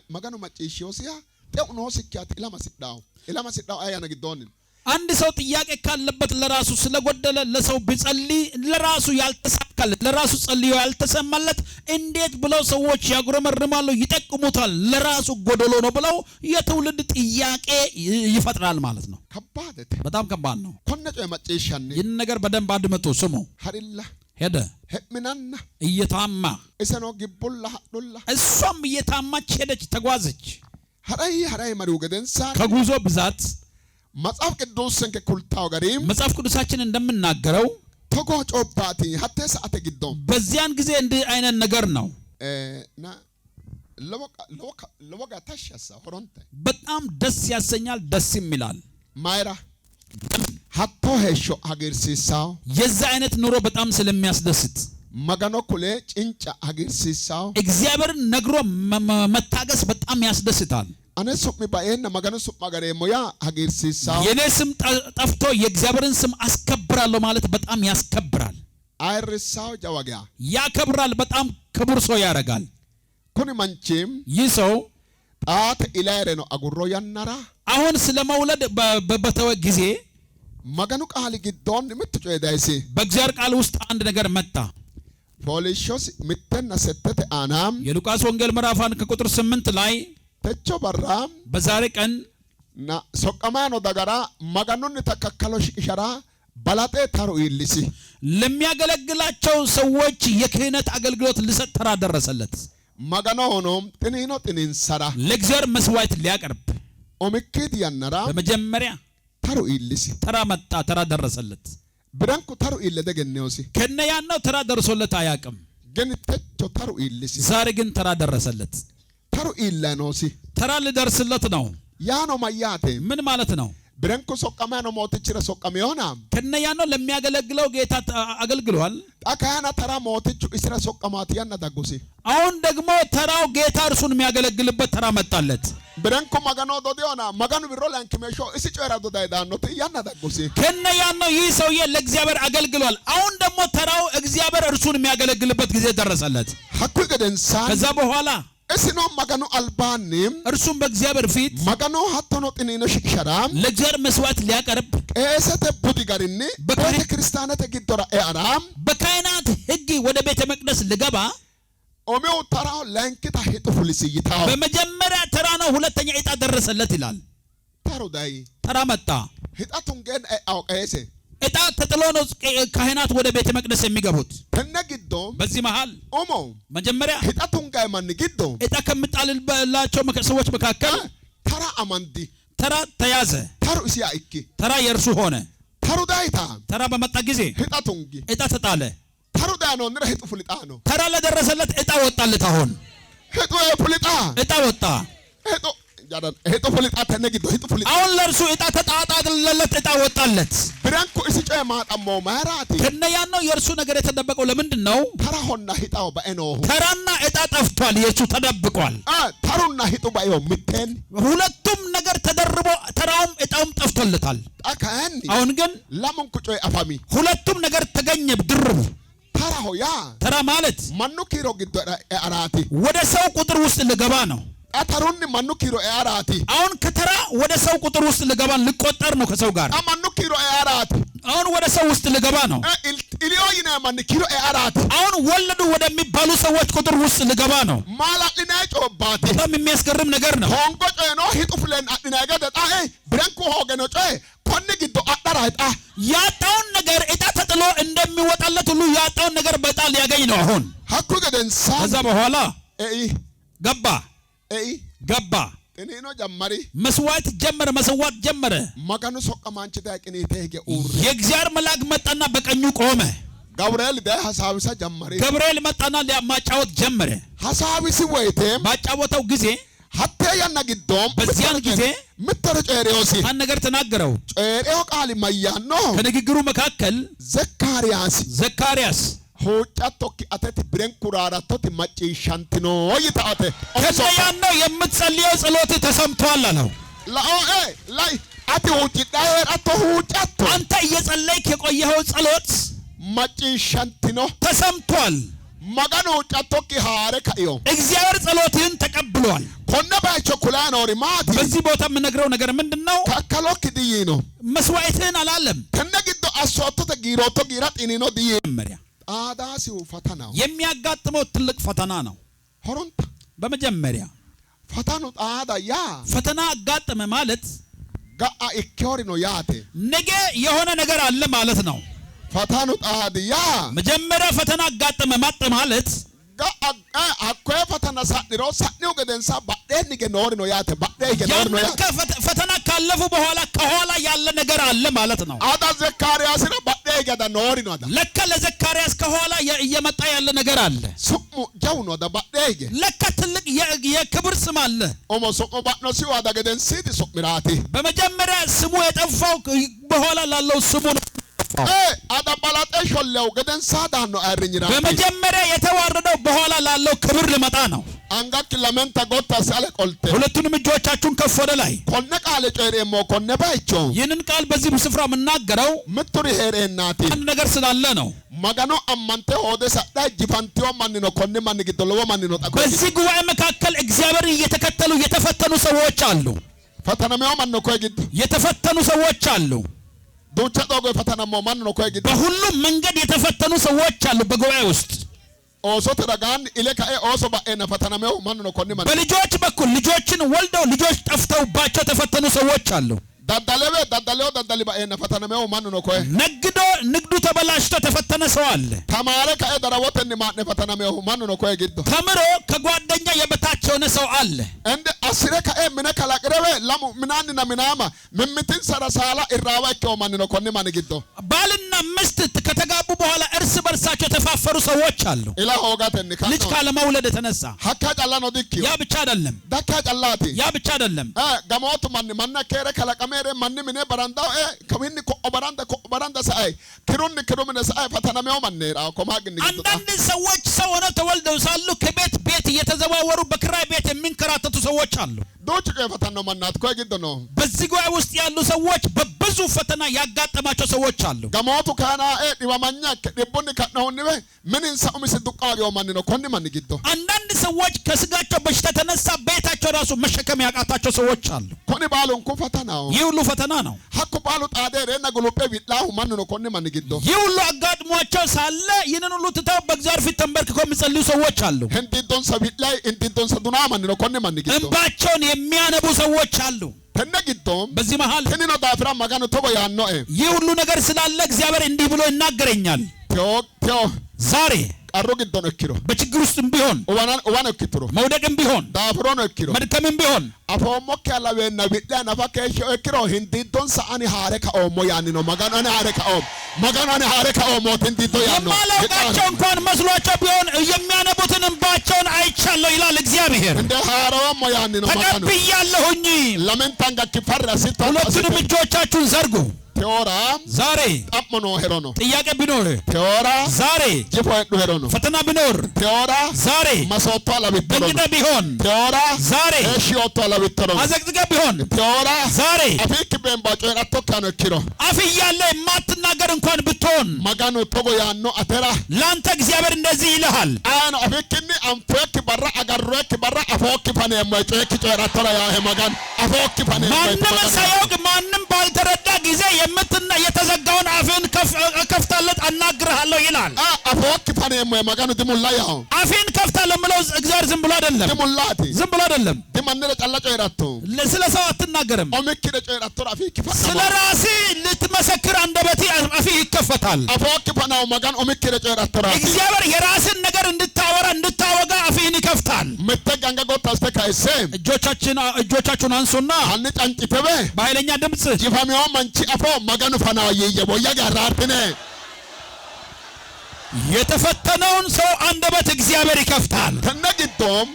maganu macishiyosiya te uno sikkat ilama siddaw ayanna gidonno አንድ ሰው ጥያቄ ካለበት ለራሱ ስለጎደለ ለሰው ቢጸልይ ለራሱ ያልተሳካለ ለራሱ ጸልዮ ያልተሰማለት እንዴት ብለው ሰዎች ያጉረመርማሉ ይጠቅሙታል ለራሱ ጎደሎ ነው ብለው የትውልድ ጥያቄ ይፈጥራል ማለት ነው ከባድ በጣም ከባድ ነው ኮነጨ ማጨሻኔ ይህን ነገር በደንብ አድምጡ ስሙ ሀሪላ ሄደ ሄምናና እየታማ እሰኖ ግቡላ ዱላ እሷም እየታማች ሄደች ተጓዘች ሀራይ ማሪው ገደንሳ ከጉዞ ብዛት መጽሐፍ ቅዱስን ከኩልታው ጋሪም መጽሐፍ ቅዱሳችን እንደምናገረው ተጎጮባቲ ሀተ ሰዓተ ግዶም በዚያን ጊዜ እንደ አይነት ነገር ነው ና ለወጋ ታሻሳ ሆሮንተ በጣም ደስ ያሰኛል ደስ ይላል ማይራ ሀቶ ሄሾ አገርሲሳው የዛ አይነት ኑሮ በጣም ስለሚያስደስት መጋኖ ኩሌ ጭንጫ አገርሲሳው እግዚአብሔርን ነግሮ መታገስ በጣም ያስደስታል አነሱም ባየና መጋኖ ሱም ማገሬ ሞያ አገርሲሳው የኔ ስም ጠፍቶ የእግዚአብሔርን ስም አስከብራለሁ ማለት በጣም ያስከብራል አይርሳው ጃዋጋ ያከብራል በጣም ክቡር ሰው ያረጋል ኩኒ ማንቺም ይሰው ጣት ኢላይሬ ነው አጉሮ ያናራ አሁን ስለመውለድ በተወ ጊዜ መጋኑ ቃል ግዶን ምትጮይዳይሲ በእግዚአብሔር ቃል ውስጥ አንድ ነገር መጣ ፖሊሾስ ምተና ሰተተ አናም የሉቃስ ወንጌል ምዕራፍ 1 ከቁጥር 8 ላይ ተቾ በራም በዛሬ ቀን ና ሶቀማኖ ዳጋራ መጋኑን ተከከሎሽ ኢሻራ ባላጤ ታሩ ይልሲ ለሚያገለግላቸው ሰዎች የክህነት አገልግሎት ሊሰጥ ተራ ደረሰለት መጋኖ ሆኖም ጥኒኖ ጥኒን ሰራ ለእግዚአብሔር መስዋዕት ሊያቀርብ ኦምክት ያነራ በመጀመሪያ ታሩ ይልሲ ተራ መጣ ተራ ደረሰለት ብራንኩ ታሩ ይለደ ገነውሲ ከነያናው ተራ ደርሶለት አያቅም ግን ተቾ ታሩ ይልሲ ዛሬ ግን ተራ ደረሰለት ታሩ ይላኖሲ ተራ ሊደርስለት ነው ያኖ ማያቴ ምን ማለት ነው ብራንኩ ሶቀማኖ ሞትችረ ሶቀሚዮና ከነያናው ለሚያገለግለው ጌታ አገልግሏል አካያና ተራ ሞትቹ እስራ ሶቀማት ያና ዳጎሲ አሁን ደግሞ ተራው ጌታ እርሱን የሚያገለግልበት ተራ መጣለት ብራንኩ መጋኖ ዶዲዮና መጋኑ ቢሮላን ከመሾ እሲ ጮራ ዶዳይዳኖት ያና ዳጎሲ ከነያናው ይህ ሰውዬ ለእግዚአብሔር አገልግሏል አሁን ደግሞ ተራው እግዚአብሔር እርሱን የሚያገለግልበት ጊዜ ደረሰለት ሐኩ ገደንሳ ከዛ በኋላ እስኖ መጋኑ አልባኒም እርሱም በእግዚአብሔር ፊት መጋኑ ሀቶኖ ጥኒኖ ሽክሸራም ለእግዚአብሔር መስዋዕት ሊያቀርብ ቀሰተ ቡዲ ጋርኒ ቤተ ክርስቲያናት ግዶራ ኤአራም በካህናት ሕግ ወደ ቤተ መቅደስ ልገባ ኦሜው ተራው ለንክታ ሄጡ ፉሊስ ይታው በመጀመሪያ ተራ ነው ሁለተኛ ዕጣ ደረሰለት ይላል ታሩ ዳይ ተራ መጣ ሂጣቱን ገን አውቀሰ ዕጣ ተጥሎ ነው ካህናት ወደ ቤተ መቅደስ የሚገቡት ተነግዶ በዚህ መሃል ኦሞ መጀመሪያ ሂጣቱን ጋር ማን ግዶ ዕጣ ከመጣልላቸው ሰዎች መካከል ተራ አማንዲ ተራ ተያዘ ታሩ ሲያ እኪ ተራ የእርሱ ሆነ ታሩ ዳይታ ተራ በመጣ ጊዜ ሂጣቱን ዕጣ ተጣለ ታሩ ዳኖ ንረ ሂጡ ፉሊጣ ነው ተራ ለደረሰለት ዕጣ ወጣለት አሁን ሂጡ ፉሊጣ ዕጣ ወጣ ሂጡ ፉሊጣ ተነግዶ ሂጡ ፉሊጣ አሁን ለእርሱ ዕጣ ተጣጣለለት ዕጣ ወጣለት ብራንኩ እሲ ጮይ ማጣሞ ማራቲ ከነያናው የእርሱ ነገር የተደበቀው ለምንድን ነው ተራሆና ሂጣው ባኤኖ ተራና ዕጣ ጠፍቷል የእሱ ተደብቋል ተሩና ሂጡ ባዮ ምቴን ሁለቱም ነገር ተደርቦ ተራውም ዕጣውም ጠፍቶለታል አካኒ አሁን ግን ለምን ቁጮይ አፋሚ ሁለቱም ነገር ተገኘ ድርብ ተራሆ ያ ተራ ማለት ማኑ ኪሮ ግዶ አራቲ ወደ ሰው ቁጥር ውስጥ ልገባ ነው አታሩን ማኑ ኪሮ አራቲ አሁን ከተራ ወደ ሰው ቁጥር ውስጥ ልገባ ልቆጠር ነው ከሰው ጋር ማኑ ኪሮ አራቲ አሁን ወደ ሰው ውስጥ ልገባ ነው ኢሊዮይና ማን ኪሮ አራቲ አሁን ወለዱ ወደሚባሉ ሰዎች ቁጥር ውስጥ ልገባ ነው ማላጥና ጮባቲ በጣም የሚያስገርም ነገር ነው ሆንጎ ጮኖ ሂጡፍለን አጥና ገደጣ ብራንኩ ሆገኖ ጮይ ኮን ግዶ አጣራጣ ያጣውን ነገር ዕጣ ተጥሎ እንደሚወጣለት ሁሉ ያጣውን ነገር በጣል ያገኝ ነው አሁን ሐኩ ገደንሳ ከዛ በኋላ ገባ እኔ ነው ጀመሪ መስዋዕት ጀመረ መጋኑ ሶቀማንቺ ታቅኒ ተሄገ የእግዚአብሔር መልአክ መጣና በቀኙ ቆመ ገብርኤል ደ ሐሳብሳ ጀመሪ ገብርኤል መጣና ማጫወት ጀመረ ሐሳብሲ ወይቴ ባጫወተው ጊዜ ሐቴ ያና ግዶም በዚያን ጊዜ ምተረ ጨሬዎሲ አንድ ነገር ተናገረው ጨሬው ቃል ማያኖ ከንግግሩ መካከል ዘካርያስ ሆጫቶኪ አተት ብሬን ኩራራቶት ማጪሻንቲኖ ይታአተ ከዚያ ነው የምትጸልየው ጸሎት ተሰምቷል አለው ላይ ati huucidhaa atto huucatto አንተ እየጸለይክ የቆየኸው ጸሎት macciishshantino ተሰምቷል maganu huucattoki haare kaiyo እግዚአብሔር ጸሎትህን ተቀብሏል konne bayicho kulaa noori maati በዚህ ቦታ የምነግረው ነገር ምንድነው kakkalokki diyiino መስዋዕትህን አላለም tenne giddo assoottote giirotto giira xinino diyi መጀመሪያ aadaasihu fatanaho የሚያጋጥመው ትልቅ ፈተና ነው horonta በመጀመሪያ fatanu xaada yaa ፈተና አጋጠመ ማለት ga'a ikkeorino yaate ነገ የሆነ ነገር አለ ማለት ነው fatanu xaadi yaa መጀመሪያ ፈተና አጋጠመ ማለት ga'a hakkoe fatana sa'niro sa'niu gedensa badheenige noorino yaate badheege noorino yaate ፈተና ካለፉ በኋላ ከኋላ ያለ ነገር አለ ማለት ነው ada ዘካርያስira badheege da noorino da ለካ ለዘካርያስ ከኋላ እየመጣ ያለ ነገር አለ su'mu jawno da badheege ለካ ትልቅ የክብር ስም አለ omo su'mu badno siwa da gedensiti su'mirati በመጀመሪያ ስሙ የጠፋው በኋላ ላለው ስሙ ነው ada balate shollew gedensa daano ayrinyira በመጀመሪያ የተዋረደው በኋላ ላለው ክብር ሊመጣ ነው angak lamenta gotta sale qolte ሁለቱንም እጆቻችሁን ከፍ ወደ ላይ konne qaale coyreemmo konne bayicho ይህንን ቃል በዚህ ስፍራ የምናገረው mitturi heereennaati አንድ ነገር ስላለ ነው magano ammante hoode sadha jifantiyo mannino konne manni giddo lowo mannino xaqo በዚህ ጉባኤ መካከል እግዚአብሔርን እየተከተሉ የተፈተኑ ሰዎች አሉ ፈተናሜው manno koy giddo የተፈተኑ ሰዎች አሉ duucha dogo fatanamo manno koy giddo በሁሉም መንገድ የተፈተኑ ሰዎች አሉ በጉባኤ ውስጥ ኦሶተ ዳጋን ኢለካኤ ኦሶ ባኤና ፈተናሜው manno konne manni በልጆች በኩል ልጆችን ወልደው ልጆች ጠፍተውባቸው የተፈተኑ ሰዎች አሉ daddalewe daddaleo daddali baኤና ፈተናሜው manno koy ነግዶ ንግዱ ተበላሽቶ ተፈተነ ሰው አለ tamaare kae darawoteni maane ፈተናሜው manno koy giddo ተምሮ ከጓደኛ የበታች የሆነ ሰው አለ ende asire kae mine kalaqrewe lamu minanina minama mimmitin sarasala irrawa ikko manno konne manni giddo ባልና ሚስት ከተጋቡ በኋላ እርስ በርሳቸው የተፋፈሩ ሰዎች አሉ ila hogatenni ልጅ ካለመውለድ የተነሳ hakka callano dikkiyo ያ ብቻ አይደለም dakka callati ያ ብቻ አይደለም gamotu manna kere kalaqamere manni mine barandao kawinni ko baranda sai kirunni kirumne sai fatanameo mannera komagni አንዳንድ ሰዎች ሰው ሆነው ተወልደው ሳሉ ከቤት ቤት እየተዘዋወሩ በክራይ ቤት የሚንከራተቱ ሰዎች አሉ dochu ke fatanno mannat koy giddo no በዚህ ጉባኤ ውስጥ ያሉ ሰዎች በብዙ ፈተና ያጋጠማቸው ሰዎች አሉ gamotu kana diwamanya dibbunni kadnawniwe minin sa'umi siduqario mannino konni manni giddo አንዳንድ ሰዎች ከስጋቸው በሽታ ተነሳ ቤታቸው ራሱ መሸከም ያቃታቸው ሰዎች አሉ konni balun ku fatanaw ይህ ሁሉ ፈተና ነው hakku balu xaderena gulupe bilahu mannino konni manni giddo ይህ ሁሉ አጋጥሟቸው ሳለ ይህንን ሁሉ ትተው በእግዚአብሔር ፊት ተንበርክከው የሚጸልዩ ሰዎች አሉ hendidon sabitlay indidon saduna mannino konni manni giddo እንባቸውን የሚያነቡ ሰዎች አሉ tenne giddo በዚህ መሃል tinino dafira magano togo yanno ይህ ሁሉ ነገር ስላለ እግዚአብሔር እንዲህ ብሎ ይናገረኛል teo ዛሬ qarru giddon ekkiro በችግር ውስጥም ቢሆን uwan ekkituro መውደቅም ቢሆን dafirono ekkiro መድከምም ቢሆን afoommokki alawenna bidhe nafa keeshsho ekkiro hindiddon sa'ani haare kaoommo yaannino magano ani haare kaoommo hindiddo yaanno የማላውቃቸው እንኳን መስሏቸው ቢሆን የሚያነቡትን እንባቸውን አይቻለሁ ይላል እግዚአብሔር እንደ haarowammo yaannino magano ተቀብያለሁኝ lamentanga kifarra sitta ሁለቱንም እጆቻችሁን ዘርጉ teora ዛሬ xapmono herono ጥያቄ ቢኖር teora ዛሬ jifo hedhu herono ፈተና ቢኖር teora ዛሬ masotto alawittoro በእንግዳ ቢሆን teora ዛሬ eeshiotto alawittoro አዘቅዝቀ ቢሆን teora ዛሬ afiikki bemba coyrattokkiano ekkiro አፍ እያለ የማትናገር እንኳን ብትሆን maganu togo yaanno atera ላንተ እግዚአብሔር እንደዚህ ይልሃል aano afiikkinni anfoekki barra agarroekki barra afookki faneemmo coyekki coyrattora yaahe magan afookki faneemmo ማንም ሳያውቅ ማንም ባልተረዳ ጊዜ የተዘጋውን አፍን ከፍታለሁ አናግርሃለሁ ይላል afookki faneemmo maganu dimulla yaho አፍን ከፍታለሁ ምለው እግዚአብሔር ዝም ብሎ አይደለም dimullaati ዝም ብሎ አይደለም dimannere calla coyratto ስለ ሰው አትናገርም omikkide coyrattora afiikki ስለ ራስህ ልትመሰክር አንደበቴ አፍህ ይከፈታል afookki fanaw magan omikkide coyrattora እግዚአብሔር የራስን ነገር እንድታወራ እንድታወጋ አፍህን ይከፍታል mitte ganga gottaste kaise እጆቻችሁን አንሱና hanni cancitebe በኃይለኛ ድምጽ jifameo manchi afo maganu fanaw yiyeboyya garraartine የተፈተነውን ሰው አንደበት እግዚአብሔር ይከፍታል tenne giddom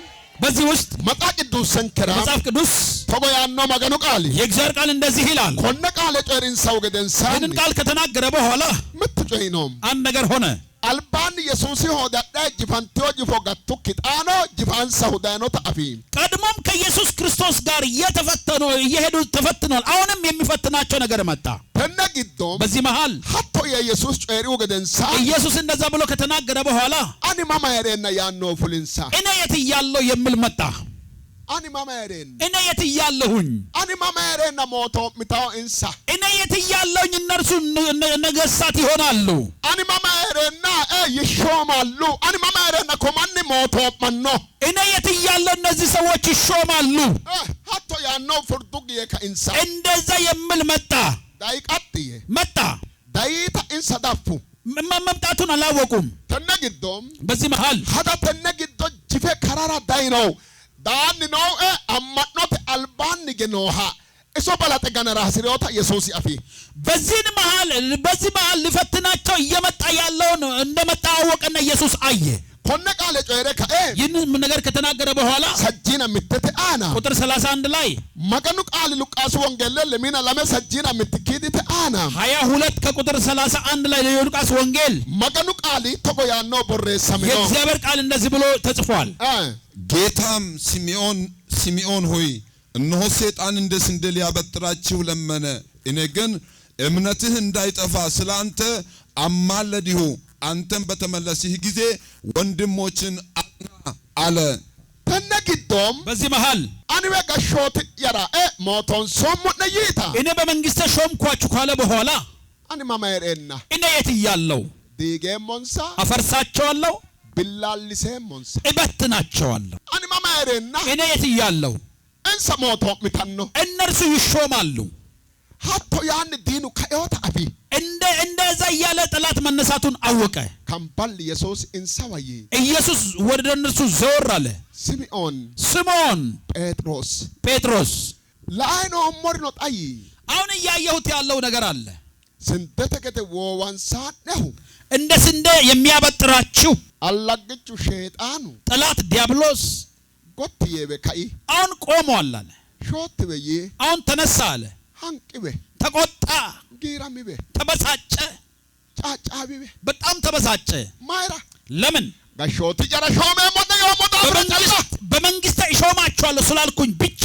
በዚህ ውስጥ መጽሐፍ ቅዱስን ከራ መጽሐፍ ቅዱስ togo yaanno maganu qaali የእግዚአብሔር ቃል እንደዚህ ይላል konne qaale coyrinsaw gedensaanni ይህንን ቃል ከተናገረ በኋላ mittu coyinom አንድ ነገር ሆነ albaanni ኢየሱስ ሆዳዳ ጅፋንቲዮ ጅፎጋቱ ኪጣኖ ጅፋንሳ ሁዳኖ ታፊ ቀድሞም ከኢየሱስ ክርስቶስ ጋር እየተፈተኑ እየሄዱ ተፈትኗል። አሁንም የሚፈትናቸው ነገር መጣ። ተነግዶም በዚህ መሃል ሀቶ የኢየሱስ ጨሪው ገደንሳ ኢየሱስ እንደዛ ብሎ ከተናገረ በኋላ አኒ ማማ ያሬና ያኖ ፉልንሳ እኔ የት እያለሁ የሚል መጣ። አኒ ማማ ያሬን እኔ የት እያለሁኝ አኒ ማማ ያሬና ሞቶ ሚታው እንሳ እኔ የት እያለሁኝ እነርሱ ነገሥታት ይሆናሉ። አኒ ማማ ያሬና ይሾማሉ። አኒ ማማ ያሬና ኮማኒ ሞቶ ማኖ እኔ የት እያለሁ እነዚህ ሰዎች ይሾማሉ። ሀቶ ያኖ ፍርዱግ የከኢንሳ እንደዛ የሚል መጣ። ዳይቃጥዬ መጣ። ዳይታ እንሳ ዳፉ መምጣቱን አላወቁም። ተነግዶም በዚህ መሃል ሀዳ ተነግዶ ጅፌ ከራራ ዳይ ነው ዳን ነው አማኖት አልባን ገኖሃ እሶ ባላተ ገነራ ሲሮታ ኢየሱስ አፊ በዚህ መሃል ሊፈትናቸው እየመጣ ያለውን እንደመጣ አወቀና ኢየሱስ አየ። ኮነ ቃለ ጮሬ ከኤ ይህን ነገር ከተናገረ በኋላ ሰጂና ምትተ አና ቁጥር 31 ላይ መገኑ ቃል ሉቃስ ወንጌል ለሚና ለመ ሰጂና ምትኪዲተ አና 22 ከቁጥር 31 ላይ የሉቃስ ወንጌል መገኑ ቃል ተቆ ያኖ ቦሬሰም ነው የእግዚአብሔር ቃል እንደዚህ ብሎ ተጽፏል። ጌታም ሲሚዖን ሆይ እነሆ ሰይጣን እንደ ስንዴ ሊያበጥራችሁ ለመነ፣ እኔ ግን እምነትህ እንዳይጠፋ ስላንተ አማለድሁ፣ አንተም በተመለስህ ጊዜ ወንድሞችን አጽና አለ። ተነግዶም በዚህ መሃል አንበ ጋሾት ያራ ሞቶን ሶሙ ነይታ እኔ በመንግስተ ሾምኳችሁ ካለ በኋላ አኒ ማማየርና እኔ የት እያለሁ ዲጌሞንሳ አፈርሳቸዋለሁ፣ ቢላልሴሞንሳ እበትናቸዋለሁ። አኒ ማማየርና እኔ የት እያለሁ እንሰ ሞቶ ሚታኖ እነርሱ ይሾማሉ። ሀቶ ያን ዲኑ ከዮታ አቢ እንደዛ እያለ ጠላት መነሳቱን አወቀ። ካምባል ኢየሱስ እንሰዋይ ኢየሱስ ወደ እነርሱ ዘወር አለ። ስምዖን ጴጥሮስ ለአይኖ ሞርኖ ጣይ አሁን እያየሁት ያለው ነገር አለ። ስንተተከተ ወዋንሳነሁ እንደ ስንዴ የሚያበጥራችሁ አላግቹ ሸይጣኑ ጠላት ዲያብሎስ ጎትዬ በካይ አሁን ቆሟል አለ። ሾት በይ አሁን ተነሳ አለ። አንቅበ ተቆጣ፣ ጊራሚበ ተበሳጨ፣ ጫጫቢበ በጣም ተበሳጨ። ማይራ ለምን ጋሾት ጀራሾመ ሞተ የሞታ ፍረጨላ በመንግስት እሾማችኋለሁ ስላልኩኝ ብቻ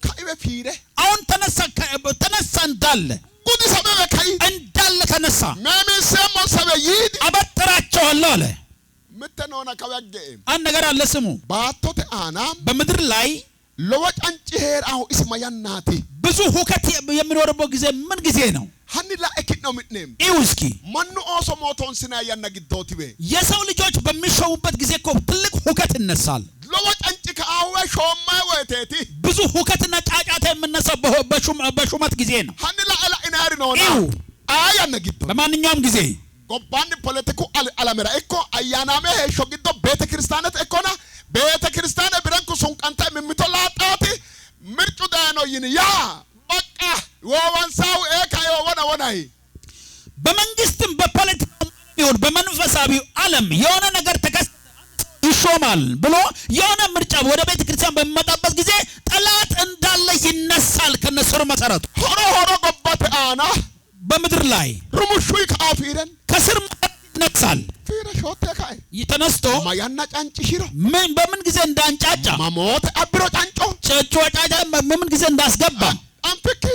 ካይበ ፊሬ አሁን ተነሳ እንዳለ ጉድ ሰበበ ካይ እንዳለ ተነሳ። መምሰሞ ሰበ ይድ አበጥራቸዋለሁ አለ። ምተነውና ከወገ አንድ ነገር አለ። ስሙ ባቶተ አና በምድር ላይ ለወጫንጭ ሄራው እስማያናቲ ብዙ ሁከት የሚኖርበት ጊዜ ምን ጊዜ ነው? ሀኒላ እኪት ነው ምትነም ኢውስኪ ማኑ ኦሶ ሞቶን ስና ያናግዶት በ የሰው ልጆች በሚሾሙበት ጊዜ እኮ ትልቅ ሁከት ይነሳል። ለወጫንጭ ከአወ ሾማ ወቴቲ ብዙ ሁከትና ጫጫታ የሚነሳው በሹመት ጊዜ ነው። ሀኒላ አላ ኢናሪ ነውና አያናግዶ በማንኛውም ጊዜ ጎባን ፖለቲኩ አላመራ እኮ አያናመ ሾግዶ ቤተክርስቲያነት እኮና ቤተክርስቲያን ብረንኩ ሱንቀንታ የሚቶላጣቲ ምርጩ ዳኖ ይን ያ በቃ ወዋንሳው ኤካዮ ወናይ በመንግስትም በፖለቲካም ይሁን በመንፈሳዊው ዓለም የሆነ ነገር ይሾማል ብሎ የሆነ ምርጫ ወደ ቤተክርስቲያን በሚመጣበት ጊዜ ጠላት እንዳለ ይነሳል። ከነስሩ መሰረቱ ሆሮ ጎባተ አና በምድር ላይ ሩሙሹይ ከአፊረን ከስር ይነሳል። ፊረ ሾቴ ካይ ይተነስቶ ማያና ጫንጭ ሽሮ በምን ጊዜ እንዳንጫጫ ማሞት አብሮ ጫንጮ ጫጫ በምን ጊዜ እንዳስገባ አንፍኪ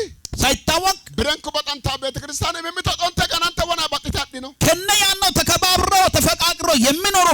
ሳይታወቅ ብረንኩ በጣንታ ቤተክርስቲያን የሚተጣን ተቀናንተ ወና ባጥታዲ ነው ከነ ያነው ተከባብሮ ተፈቃቅሮ የሚኖሩ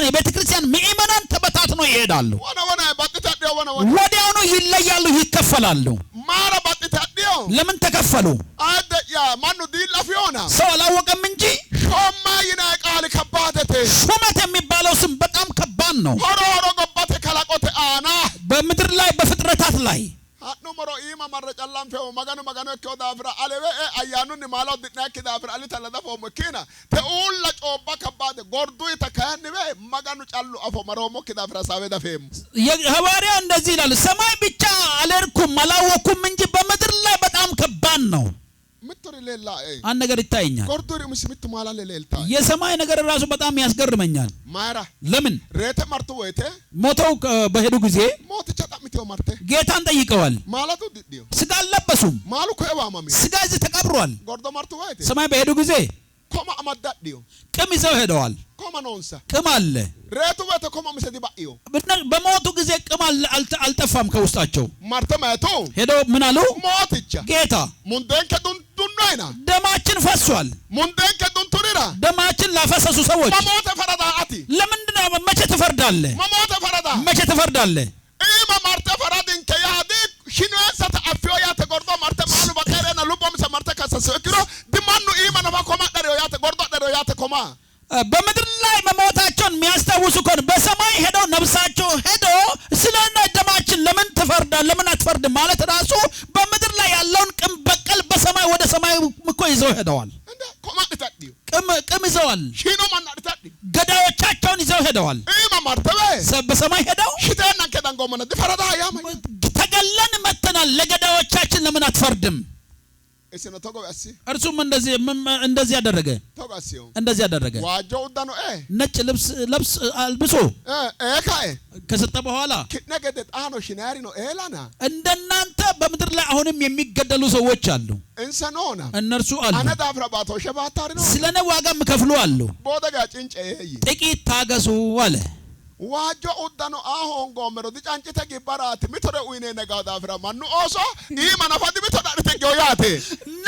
የቤተክርስቲያን ምእመናን ተበታትኖ ይሄዳሉ። ወና ባጥታዲ ወና ወዲያውኑ ይለያሉ፣ ይከፈላሉ። ማራ ባጥታዲ ለምን ተከፈሉ? አደያ ማኑ ዲላፊዮና ሰው አላወቀም እንጂ ሾማ ይና ቃል ከባደተ ሹመት የሚባለው ስም በጣም ከባድ ነው። ሆሮ ጎባተ ከላቆተ አና በምድር ላይ በፍጥረታት ላይ አኑ መሮ ኢማ ማረጫላም ፈው መጋኑ እኮ ዳፍራ አለበ አያኑን ማላው ድናክ ዳፍራ አለ ተለዳፈው መኪና ተኡላ ጮባ ከባደ ጎርዱ ተካንበ መጋኑ ጫሉ አፎ መሮሞ ከዳፍራ ሳበ ዳፈም የሐዋርያው እንደዚህ ይላል። ሰማይ ብቻ አለርኩም አላወኩም እንጂ በምድር ላይ በጣም ከባድ ነው። ምትሪ ሌላ አንድ ነገር ይታየኛል። ጎርዱሪ ምስምት ማላ ሌልታ የሰማይ ነገር ራሱ በጣም ያስገርመኛል። ማራ ለምን ሬተ ማርቱ ወይተ ሞተው በሄዱ ጊዜ ሞት ቻጣምቴው ማርተ ጌታን ጠይቀዋል። ማላቱ ዲዲዮ ስጋ አልለበሱም። ማሉ ከዋማሚ ስጋ እዚህ ተቀብሯል። ጎርዶ ማርቱ ወይተ ሰማይ በሄዱ ጊዜ ኮማ አማዳዲዮ ቅም ይዘው ሄደዋል ኮማ ነውንሳ ቅም አለ ሬቱ በተ ኮማ ምሰዲ ባዮ በሞቱ ጊዜ ቅም አልጠፋም ከውስጣቸው ማርተማቶ ሄደው ምን አሉ ሞትቻ ጌታ ሙንደን ከዱንዱናይና ደማችን ፈሷል ሙንደን ከዱንቱሪራ ደማችን ላፈሰሱ ሰዎች ማሞተ ፈረዳ አቲ ለምንድነው መቼ ትፈርዳለህ ማሞተ ፈረዳ መቼ ትፈርዳለህ ኢማ ማርተ ፈራድን ከያዲ ሽኖሰተ አፍዮ ያተ ጎርዶ ማርተ ማሉ በቀረና ሉቦም ሰማርተ ከሰሰክሮ ድማኑ ኢማ ነማ ኮማ ደረው ያተ ጎርዶ ደረው ያተ ኮማ በምድር ላይ መሞታቸውን የሚያስታውሱ ከሆነ በሰማይ ሄደው ነፍሳቸው ሄደው ስለና ደማችን ለምን ትፈርዳለህ ለምን አትፈርድም ማለት ራሱ በምድር ላይ ያለውን ቅም በቀል በሰማይ ወደ ሰማይ እኮ ይዘው ሄደዋል እንደ ኮማ ተጣዲው ቅም ይዘዋል ሽኖ ማና ተጣዲ ገዳዮቻቸውን ይዘው ሄደዋል ኢማ ማርተበ በሰማይ ሄደው ሽተና ከዳንጎ ማና ፈረዳ ያማ ተገለን መተናል ለገዳዮቻችን ለምን አትፈርድም እሰነ ተጎባሲ እርሱም እንደዚህ ያደረገ ተጎባሲው እንደዚህ ያደረገ ዋጆው ዳኖ ነጭ ልብስ አልብሶ ካይ ከሰጠ በኋላ ከነገደ ጣኖ ሽናሪ ነው ኤላና እንደናንተ በምድር ላይ አሁንም የሚገደሉ ሰዎች አሉ እንሰኖና እነርሱ አሉ አነዳ አፍራባቶ ሸባታሪ ነው ስለነ ዋጋም ከፍሉ አሉ ቦደጋ ጭንጨ ጥቂት ታገሱ አለ ዋጆ ኡዳኖ አሁን ጎመሮ ዲጫንጭተ ጊባራት ሚቶረ ኡይኔ ነጋዳ አፍራ ማኑ ኦሶ ማናፋዲ ሚቶዳ ተገውያቴ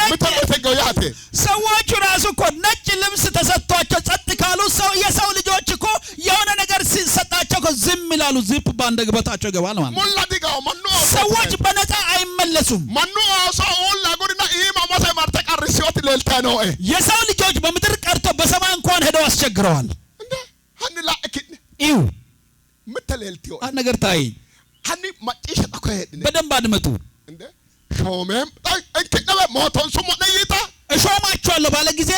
ሚቶዳ ተገውያቴ ሰዎቹ ራሱ እኮ ነጭ ልብስ ተሰጥቷቸው ጸጥ ካሉ የሰው ልጆች እኮ የሆነ ነገር ሲሰጣቸው እኮ ዝም ይላሉ ዝም ባንደግበታቸው ይገባል ማለት ሙላ ዲጋው ማኑ ሰዎች በነፃ አይመለሱም ማኑ ኦሶ ሁላ ጉድና ማሞሰ ማርተ ቀርሲዮት ለልታ ነው የሰው ልጆች በምድር ቀርቶ በሰማይ እንኳን ሄደው አስቸግረዋል እንዴ ሀኒ ላእኪ እዩ ምተለልቲዮ ነገር ታይ ሀኒ ማጪሽ ተኮ ሄድነ በደንብ አድመጡ እንዴ ሾመም እንከደበ ሞቶን ሱሞ ነይታ እሾማቸዋለሁ ባለ ጊዜ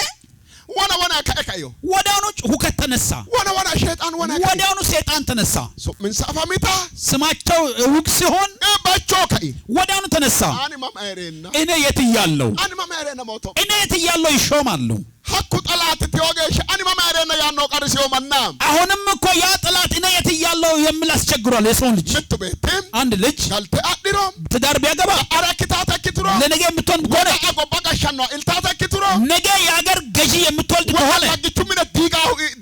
ወና ከአካዮ ወዲያውኑ ሁከት ተነሳ ወና ሸይጣን ወዲያውኑ ሰይጣን ተነሳ ምን ሳፋሚታ ስማቸው ውቅ ሲሆን ባቾከይ ወዲያውኑ ተነሳ አኒ ማማይሬና እኔ የት ይያለው አኒ ማማይሬና ሞቶ እኔ የት ይያለው ይሾማሉ ሀኩ ጠላት ትወገሽ አኒ ማማይሬና ያነው ቀርሲዮ መና አሁንም እኮ ያ ጠላት እኔ የት ይያለው የሚል አስቸግሯል የሰው ልጅ ምትቤትም አንድ ልጅ ካልተ አድሮ ትዳር ቢያገባ አራክታ ተክትሮ ለነገ የምትሆን ከሆነ አጎባጋሻና ኢልታ ተክትሮ ነገ የሀገር ገዢ የምትወልድ ከሆነ አግቹ ምን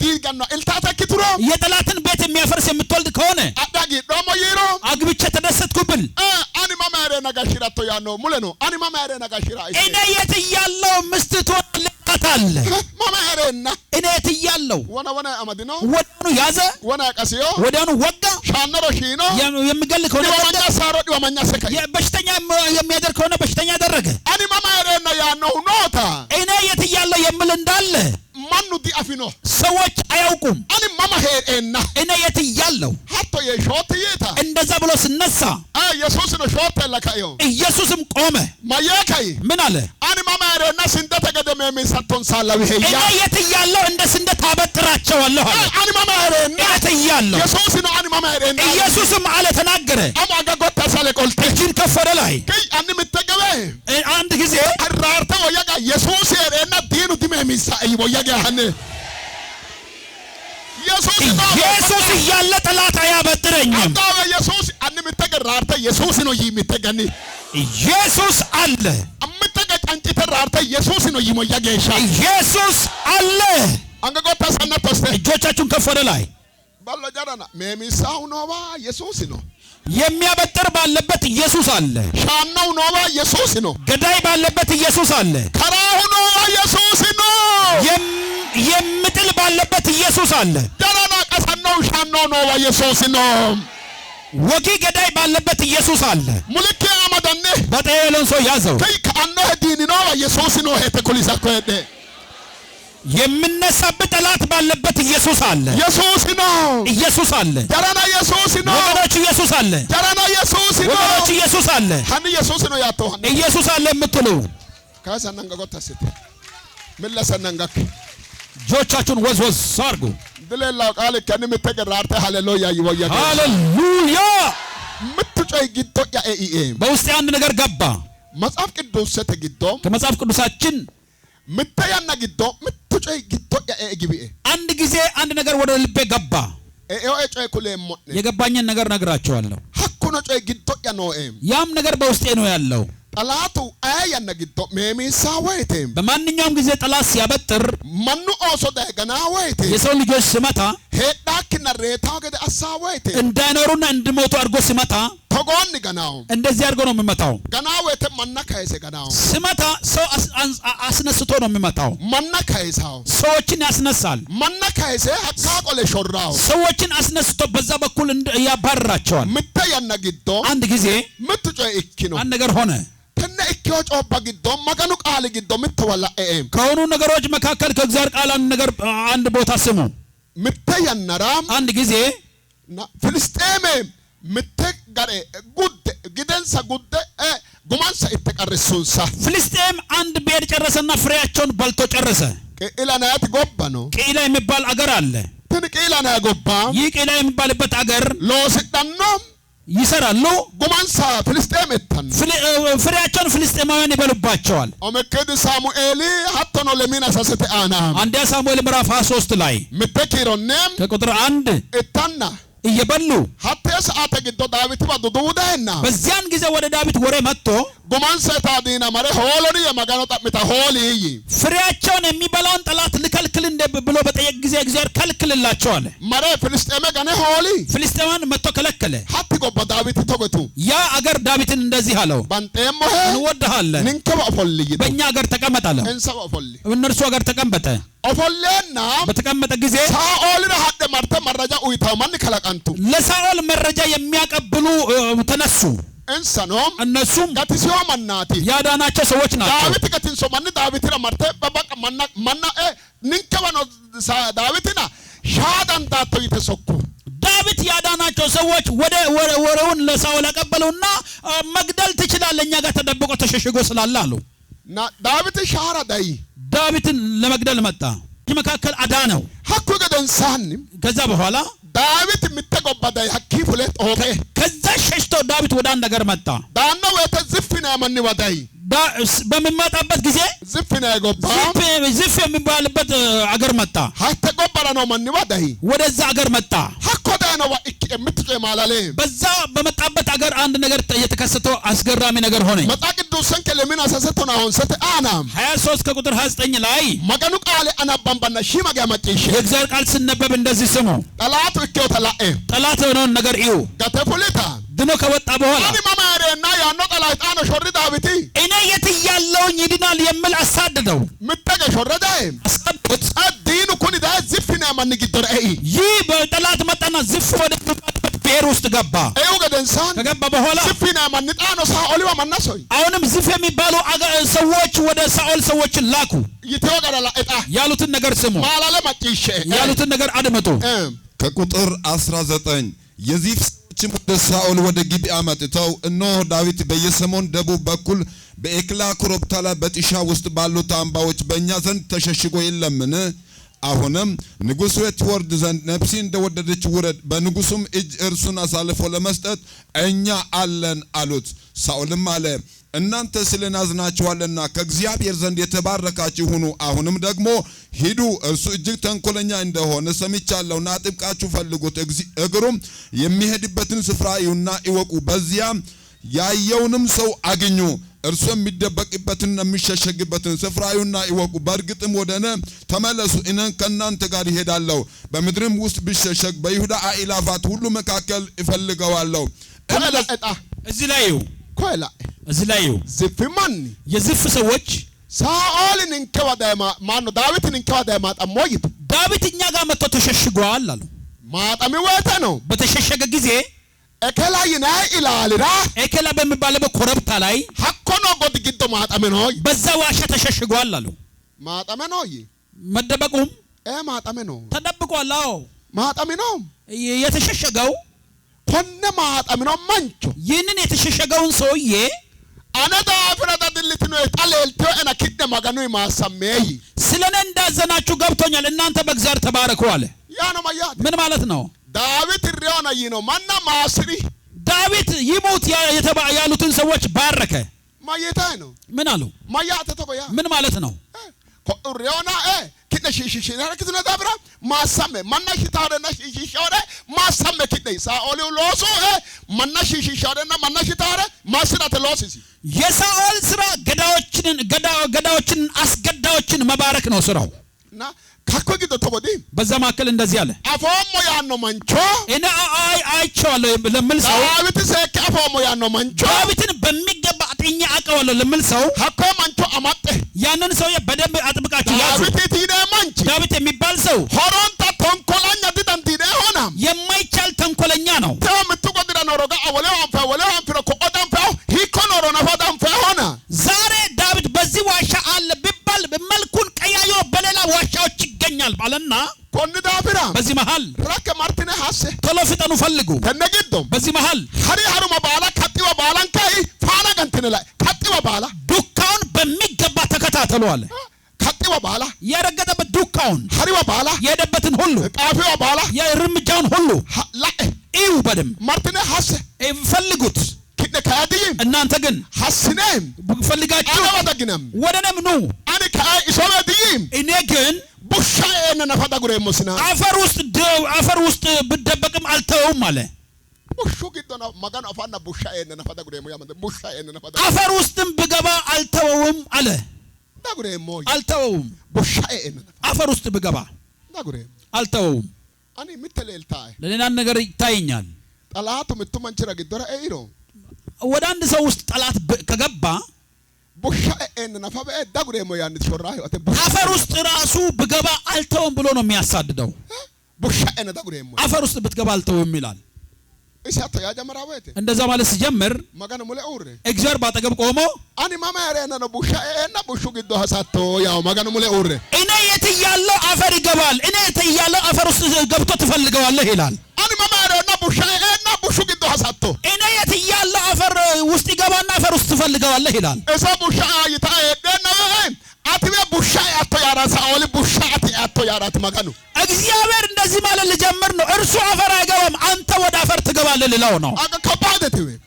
ዲጋና ኢልታ ተክትሮ የጠላትን ቤት የሚያፈርስ የምትወልድ ከሆነ አዳጊ ዶሞ ይሮ አግብቼ ተደሰትኩብል አኒ ማማይሬና ጋሽራቶ ያነው ሙለኖ አኒ ማማይሬና ጋሽራ እኔ የት ይያለው ምስት ትወልታታል ማማይሬና እኔ የት ይያለው ወና አመድኖ ወዲያውኑ ያዘ ወና ቀሲዮ ወዲያውኑ ወጋ ሻነሮ ሺኖ የሚገል ከሆነ ወኛ ሳሮ ወኛ ሰከይ በሽተኛ የሚያደርግ ከሆነ በሽተኛ ያደረገ አኒ ማማይሬና ያነው ኖታ እኔ የት ይያለው የሚል እንዳለ ማኑ ዲአፊኖ ሰዎች አያውቁም አኒ ማማሄሬና እኔ የት ይያለው ሀቶ የሾት ይታ እንደዛ ብሎ ሲነሳ ኢየሱስ ነው ሾት ለካዮ ኢየሱስም ቆመ ማየካይ ምን አለ አኒ ማማሄሬና ስንደተ ገደም የሚሰጡን ሳላው ይሄ እኔ የት ይያለው እንደ ስንደት አበጥራቸዋለሁ አለ አኒ ማማሄሬና የት ይያለው ኢየሱስ ነው አኒ ማማሄሬና ኢየሱስም አለ ተናገረ አማጋጎታ ሳለ ቆልተ እጅን ከፈረ ላይ ከይ አኒ ምተገበ አንድ ጊዜ አራርተ ወያጋ ኢየሱስ የሬና ዲኑ ዲሜሚሳ ይወያጋ ሀነ ኢየሱስ እያለ ጠላት አያበጥረኝም አዳው ኢየሱስ አኒ ምተገራርተ ኢየሱስ ነው ይምተገኒ ኢየሱስ አለ አምተገ ጫንጭ ተራርተ ኢየሱስ ነው ይሞያገሻ ኢየሱስ አለ አንገጎታ ሰነተስተ እጆቻችሁን ከፍ ወደ ላይ ባሎ ጃራና ሜሚሳው ኖባ ኢየሱስ ነው የሚያበጥር ባለበት ኢየሱስ አለ ሻናው ኖባ ኢየሱስ ነው ገዳይ ባለበት ኢየሱስ አለ ከራሁ ኖባ ኢየሱስ ነው የምጥል ባለበት ኢየሱስ አለ ጃራና ቀሰናው ሻናው ኖባ ኢየሱስ ነው ወጊ ገዳይ ባለበት ኢየሱስ አለ ሙልኬ አመዳነ በጠየለን ሰው ያዘው ከይ ከአነ ዲኒ ነው ኢየሱስ ነው ሄተኩሊሳ ኮደ የምነሳበት ጠላት ባለበት ኢየሱስ አለ ኢየሱስ ነው ኢየሱስ አለ ጃራና ኢየሱስ ነው ወገኖች ኢየሱስ አለ ጃራና ኢየሱስ ነው ወገኖች ኢየሱስ አለ ሀኒ ኢየሱስ ነው ያተው ኢየሱስ አለ የምትሉ ካሰናንገጎታ ስት ምን ለሰናንጋክ እጆቻችሁን ወዝወዝ አድርጉ ድሌላው ቃል ከነ ምተገራርተ ሃሌሉያ ይወያ ሃሌሉያ ምትጮይ ጊዶ ያኤ በውስጥ አንድ ነገር ገባ መጽሐፍ ቅዱስ ተግዶ ከመጽሐፍ ቅዱሳችን ምተያና ጊዶ ምትጮይ ጊዶ ያኤ ግቢኤ አንድ ጊዜ አንድ ነገር ወደ ልቤ ገባ ጮይ ኩሌም የገባኝን ነገር ነግራችኋለሁ ሀኩ ነው ጮይ ጊዶ ያ ነው ያም ነገር በውስጤ ነው ያለው ጠላቱ አያነ ግዶ ሜሚሳ ወይቴም በማንኛውም ጊዜ ጠላት ሲያበጥር ማኑ ኦሶ ደገና ወይቴ የሰው ልጆች ሲመታ ሄዳክና ሬታው ገደ አሳ ወይቴ እንዳይኖሩና እንዲሞቱ አድርጎ ሲመታ ተጎን ገናው እንደዚህ አድርጎ ነው የሚመታው ገናው ወይቴ ማና ካይሰ ገናው ሲመታ ሰው አስነስቶ ነው የሚመታው ማና ካይሳው ሰዎችን ያስነሳል ማና ካይሰ ሀካ ቆለ ሾራው ሰዎችን አስነስቶ በዛ በኩል ያባርራቸዋል ምታያና ግዶ አንድ ጊዜ ምትጮ እኪ ነው አንድ ነገር ሆነ ተነ እኪው ጮባ ግዶ መገኑ ቃል ግዶ ምትወላ ከሆኑ ነገሮች መካከል ከእግዚአብሔር ቃል አንድ ነገር አንድ ቦታ ስሙ ምታያናራም አንድ ጊዜ ፍልስጤም ምትጋረ ጉድ ግደንሳ ጉድ ጉማንሳ ይተቀርሱንሳ ፍልስጤም አንድ ቤድ ጨረሰና ፍሬያቸውን በልቶ ጨረሰ ኢላናት ጎባ ነው ቂላ የሚባል አገር አለ ትንቂላና ጎባ ይህ ቂላ የሚባልበት አገር ሎስዳኖም ይሰራሉ ጉማንሳ ፍልስጤም እተን ፍሬያቸውን ፍልስጤማውያን ይበሉባቸዋል ኦመከድ ሳሙኤል ሀተኖ ለሚና ሰሰተ አና አንደኛ ሳሙኤል ምዕራፍ 23 ላይ ምትኪሮንም ከቁጥር 1 እታና እየበሉ ሀተስ አተግዶ ዳዊት ባዱዱዳና በዚያን ጊዜ ወደ ዳዊት ወሬ መጥቶ ጉማንሳ ታዲና ማረ ሆሎኒ የማጋኖ ጠምታ ሆሊ ፍሬያቸውን የሚበላውን ጠላት ልከልክል እንደ ብሎ በጠየቅ ጊዜ እግዚአብሔር ከልክልላቸው አለ ማረ ፍልስጤም ገነ ሆሊ ፍልስጤማን መጥቶ ከለከለ ሀት ጎባ ዳዊት ተገቱ ያ አገር ዳዊትን እንደዚህ አለው ባንጤም ሆ እንወድሃለን ንንከባ ፎልይ በእኛ አገር ተቀመጥ አለው እንሰባ ፎልይ እነርሱ አገር ተቀመጠ ኦፎሌና በተቀመጠ ጊዜ ሳኦል ረሃደ ማርተ መረጃ ኡይታው ማን ከለቀንቱ ለሳኦል መረጃ የሚያቀብሉ ተነሱ እንሰኖም እነሱም ጋቲሲዮ ማናቲ ያዳናቸው ሰዎች ናቸው ዳዊት ከቲንሶ ማን ዳዊት ረመርተ በበቃ ማና ንንከባኖ ዳዊትና ሻዳን ዳቶ ይተሰኩ ዳዊት ያዳናቸው ሰዎች ወሬውን ለሳኦል አቀበሉና መግደል ትችላለህ እኛ ጋር ተደብቆ ተሸሽጎ ስላለ አሉ ና ዳዊት ሻራ ዳይ ዳዊትን ለመግደል መጣ መካከል አዳነው ሐኩ ገደንሳን ከዛ በኋላ ዳዊት ምትቆባዳይ ሐኪ ፍለት ኦኬ ከዛ ሸሽቶ ዳዊት ወደ አንድ ነገር መጣ ዳና ወተ ዝፍና ማን ወዳይ በሚመጣበት ጊዜ ዝፍና ጎባ ዝፍ የሚባልበት አገር መጣ ሐተ ቆባራ ነው ማን ወዳይ ወደዛ አገር መጣ ሐኮ ዳና ወእክ የምትጨ ማላለ በዛ በመጣበት አገር አንድ ነገር የተከሰተው አስገራሚ ነገር ሆነ መጣ ቅዱስን ከለምን አሰሰተና አሁን ሰተ አናም 23 ከቁጥር 29 ላይ መገኑ ቃል አናባምባና ሺ መጋ ማጪሽ የእግዚአብሔር ቃል ሲነበብ እንደዚህ ስሙ ጠላቱ እከው ተላኤ ጠላት የሆነውን ነገር እዩ ገተፉሊታ ድኖ ከወጣ በኋላ አኒ ማማሬና ያኖ ጠላት አነ ሾሪ ዳዊት እኔ የት ያለውኝ ይድናል የሚል አሳደደው ምተገ ሾረዳይ አስቀጥት አዲኑ ኩኒ ዳ ዝፍና ማን ግደረ ይህ በጠላት መጣና ዝፍ ወደ ብሔር ውስጥ ገባ እዩ ገደንሳን ከገባ በኋላ ዝፍና ማን ጣኖ ሳኦል ማናሶይ አሁንም ዝፍ የሚባሉ ሰዎች ወደ ሳኦል ሰዎችን ላኩ ይተው ገደላ እጣ ያሉትን ነገር ስሙ ማላለ ማጪሽ ያሉትን ነገር አድምጡ ከቁጥር 19 የዚፍ ወደ ሳኦል ወደ ጊብዓ መጥተው እነሆ ዳዊት በየሰሞን ደቡብ በኩል በኤክላ ኮረብታ ላይ በጢሻ ውስጥ ባሉት አምባዎች በእኛ ዘንድ ተሸሽጎ የለምን? አሁንም ንጉሡ ትወርድ ዘንድ ነፍሴ እንደወደደች ውረድ፣ በንጉሡም እጅ እርሱን አሳልፎ ለመስጠት እኛ አለን አሉት። ሳኦልም አለ እናንተ ስለናዝናችኋልና ከእግዚአብሔር ዘንድ የተባረካችሁ ሁኑ። አሁንም ደግሞ ሂዱ፣ እርሱ እጅግ ተንኮለኛ እንደሆነ ሰምቻለሁና አጥብቃችሁ ፈልጉት። እግሩም የሚሄድበትን ስፍራ ይሁንና ይወቁ። በዚያም ያየውንም ሰው አግኙ። እርሱ የሚደበቅበትን የሚሸሸግበትን ስፍራ ይሁንና ይወቁ። በእርግጥም ወደ እኔ ተመለሱ፣ እኔ ከእናንተ ጋር ይሄዳለሁ። በምድርም ውስጥ ቢሸሸግ በይሁዳ አእላፋት ሁሉ መካከል እፈልገዋለሁ። እዚህ ላይ ኮይላ እዚህ ላይ ዝፍማን የዝፍ ሰዎች ሳኦልን እንከዋዳማ ማኑ ዳዊትን እንከዋዳማ ጠሞይት ዳዊት እኛ ጋር መጥቶ ተሸሽጓል አሉ። ማጣሚ ወተ ነው በተሸሸገ ጊዜ እከላይና ኢላልራ ኤከላ በሚባለው ኮረብታ ላይ ሐኮኖ ጎድግዶ ማጣሚ ነው በዛ ዋሻ ተሸሽጓል አሉ። ማጣሚ ነው መደበቁም ማጣሚ ነው ተደብቋል። አዎ ማጣሚ ነው የተሸሸገው ኮነ ማጣሚ ነው ማንቾ ይህንን የተሸሸገውን ሰውዬ አነዳ ፍራዳ ድልት ነው ጣለልቶ እና kiደ ማጋኑ ማሰመይ ስለኔ እንዳዘናችሁ ገብቶኛል፣ እናንተ በእግዚአብሔር ተባረኩ አለ። ያ ነው ማያት ምን ማለት ነው? ዳዊት ሪዮና ይኖ ማና ማስሪ ዳዊት ይሞት ያሉትን ሰዎች ባረከ። ማየታ ነው ምን አሉ? ማያተ ተቆያ ምን ማለት ነው? ሪዮና kiደ kidde shishi rakituna dabra masamme manna shitare na shishi shore masamme kidde ሳኦል ሎሶ manna shishi shore na manna shitare masira ተሎሲሲ የሳኦል ስራ ገዳዎችን አስገዳዮችን መባረክ ነው ስራው እና ካኮጊዶ ተቦዲ በዛ ማከል እንደዚህ አለ አፎሞ ያኖ መንቾ እኔ አይቼዋለሁ ለምን ሰው ዳዊት ሰከ አፎሞ ያኖ መንቾ ዳዊትን በሚገባ አጥኛ አቀዋለሁ ለምን ሰው ሀኮ መንቾ አማጠ ያንን ሰው በደንብ አጥብቃችሁ ያዙ ዳዊት ቲደ መንች ዳዊት የሚባል ሰው ሆሮንታ ተንኮለኛ ዲዳንቲደ ሆና የማይቻል ተንኮለኛ ነው ተምትቆድራ ኖሮጋ ወለው አንፈ ኮዳም ፈው ሂኮኖሮ ነፋዳም ፈሆና ዛሬ ዳዊት በዚህ ዋሻ አለ ቢባል መልኩን ቀያዮ በሌላ ዋሻዎች ይገኛል ባለና ኮንዳብራ በዚህ መሃል ረከ ማርቲነ ሐሰ ተለፍጠኑ ፈልጉ ተነግዶ በዚህ መሃል ሀሪሃሩ ባላ ከጥዋ ባላን ካይ ፋና ገንተነ ላይ ከጥዋ ባላ ዱካውን በሚገባ ተከታተሉ አለ ከጥዋ ባላ ያረገጠበት ዱካውን ሀሪዋ ባላ የደበትን ሁሉ ጣፊዋ ባላ የርምጃውን ሁሉ ላይ እዩ በደም ማርቲነ ሐሰ ፈልጉት ከደ ካዲ እናንተ ግን ሐስነም ፈልጋችሁ አለወደግነም ወደነም ኑ አኔ ካይ ኢሶበዲም እኔ ግን ቡሻዬን ነፋዳ ጉሬሞስና አፈር ውስጥ ብደበቅም አልተውም አለ ቡሹ ግዶና ማጋን አፋና ቡሻዬን ነፋዳ ጉሬሞ ያመደ ቡሻዬን ነፋዳ አፈር ውስጥም ብገባ አልተውም አለ ዳጉሬሞ አልተውም ቡሻዬን አፈር ውስጥ ብገባ ዳጉሬም አልተውም አኔ ምትለልታ ለኔና ነገር ይታየኛል ጠላቱ ምትመንችራ ግዶራ ኤሮ ወደ አንድ ሰው ውስጥ ጠላት ከገባ ቡሻዬን ነፋበ ዳጉሬሞ ያንት ሾራህ አፈር ውስጥ ራሱ ብገባ አልተውም ብሎ ነው የሚያሳድደው ቡሻዬን ዳጉሬሞ አፈር ውስጥ ብትገባ አልተውም ይላል እሳቶ ያጀመራበት እንደዛ ማለት ሲጀምር ማጋን ሙለ ኦሬ እግዚአብሔር ባጠገብ ቆሞ አኒ ማማ ያረና ነው ቡሻዬን ቡሹ ግዶ ሐሳቶ ያው ማጋን ሙለ ኦሬ እኔ የት ያለው አፈር ይገባል እኔ የት ያለው አፈር ውስጥ ገብቶ ትፈልገዋለህ ይላል አኒ ማማ ያረና ቡሻዬን ቡሹ ግዶ ሐሳቶ እኔ የት ያለው አፈር ውስጥ ይገባና አፈር ውስጥ ትፈልገዋለህ ይላል እዛ ቡሻ ይታየደና አትበ ቡሻ ያቶ ያራ ሳኦል ቡሻ ያቶ ያራት ማጋኑ እግዚአብሔር እንደዚህ ማለት ልጀምር ነው እርሱ አፈር አይገባም አንተ ወደ አፈር ትገባለህ ልለው ነው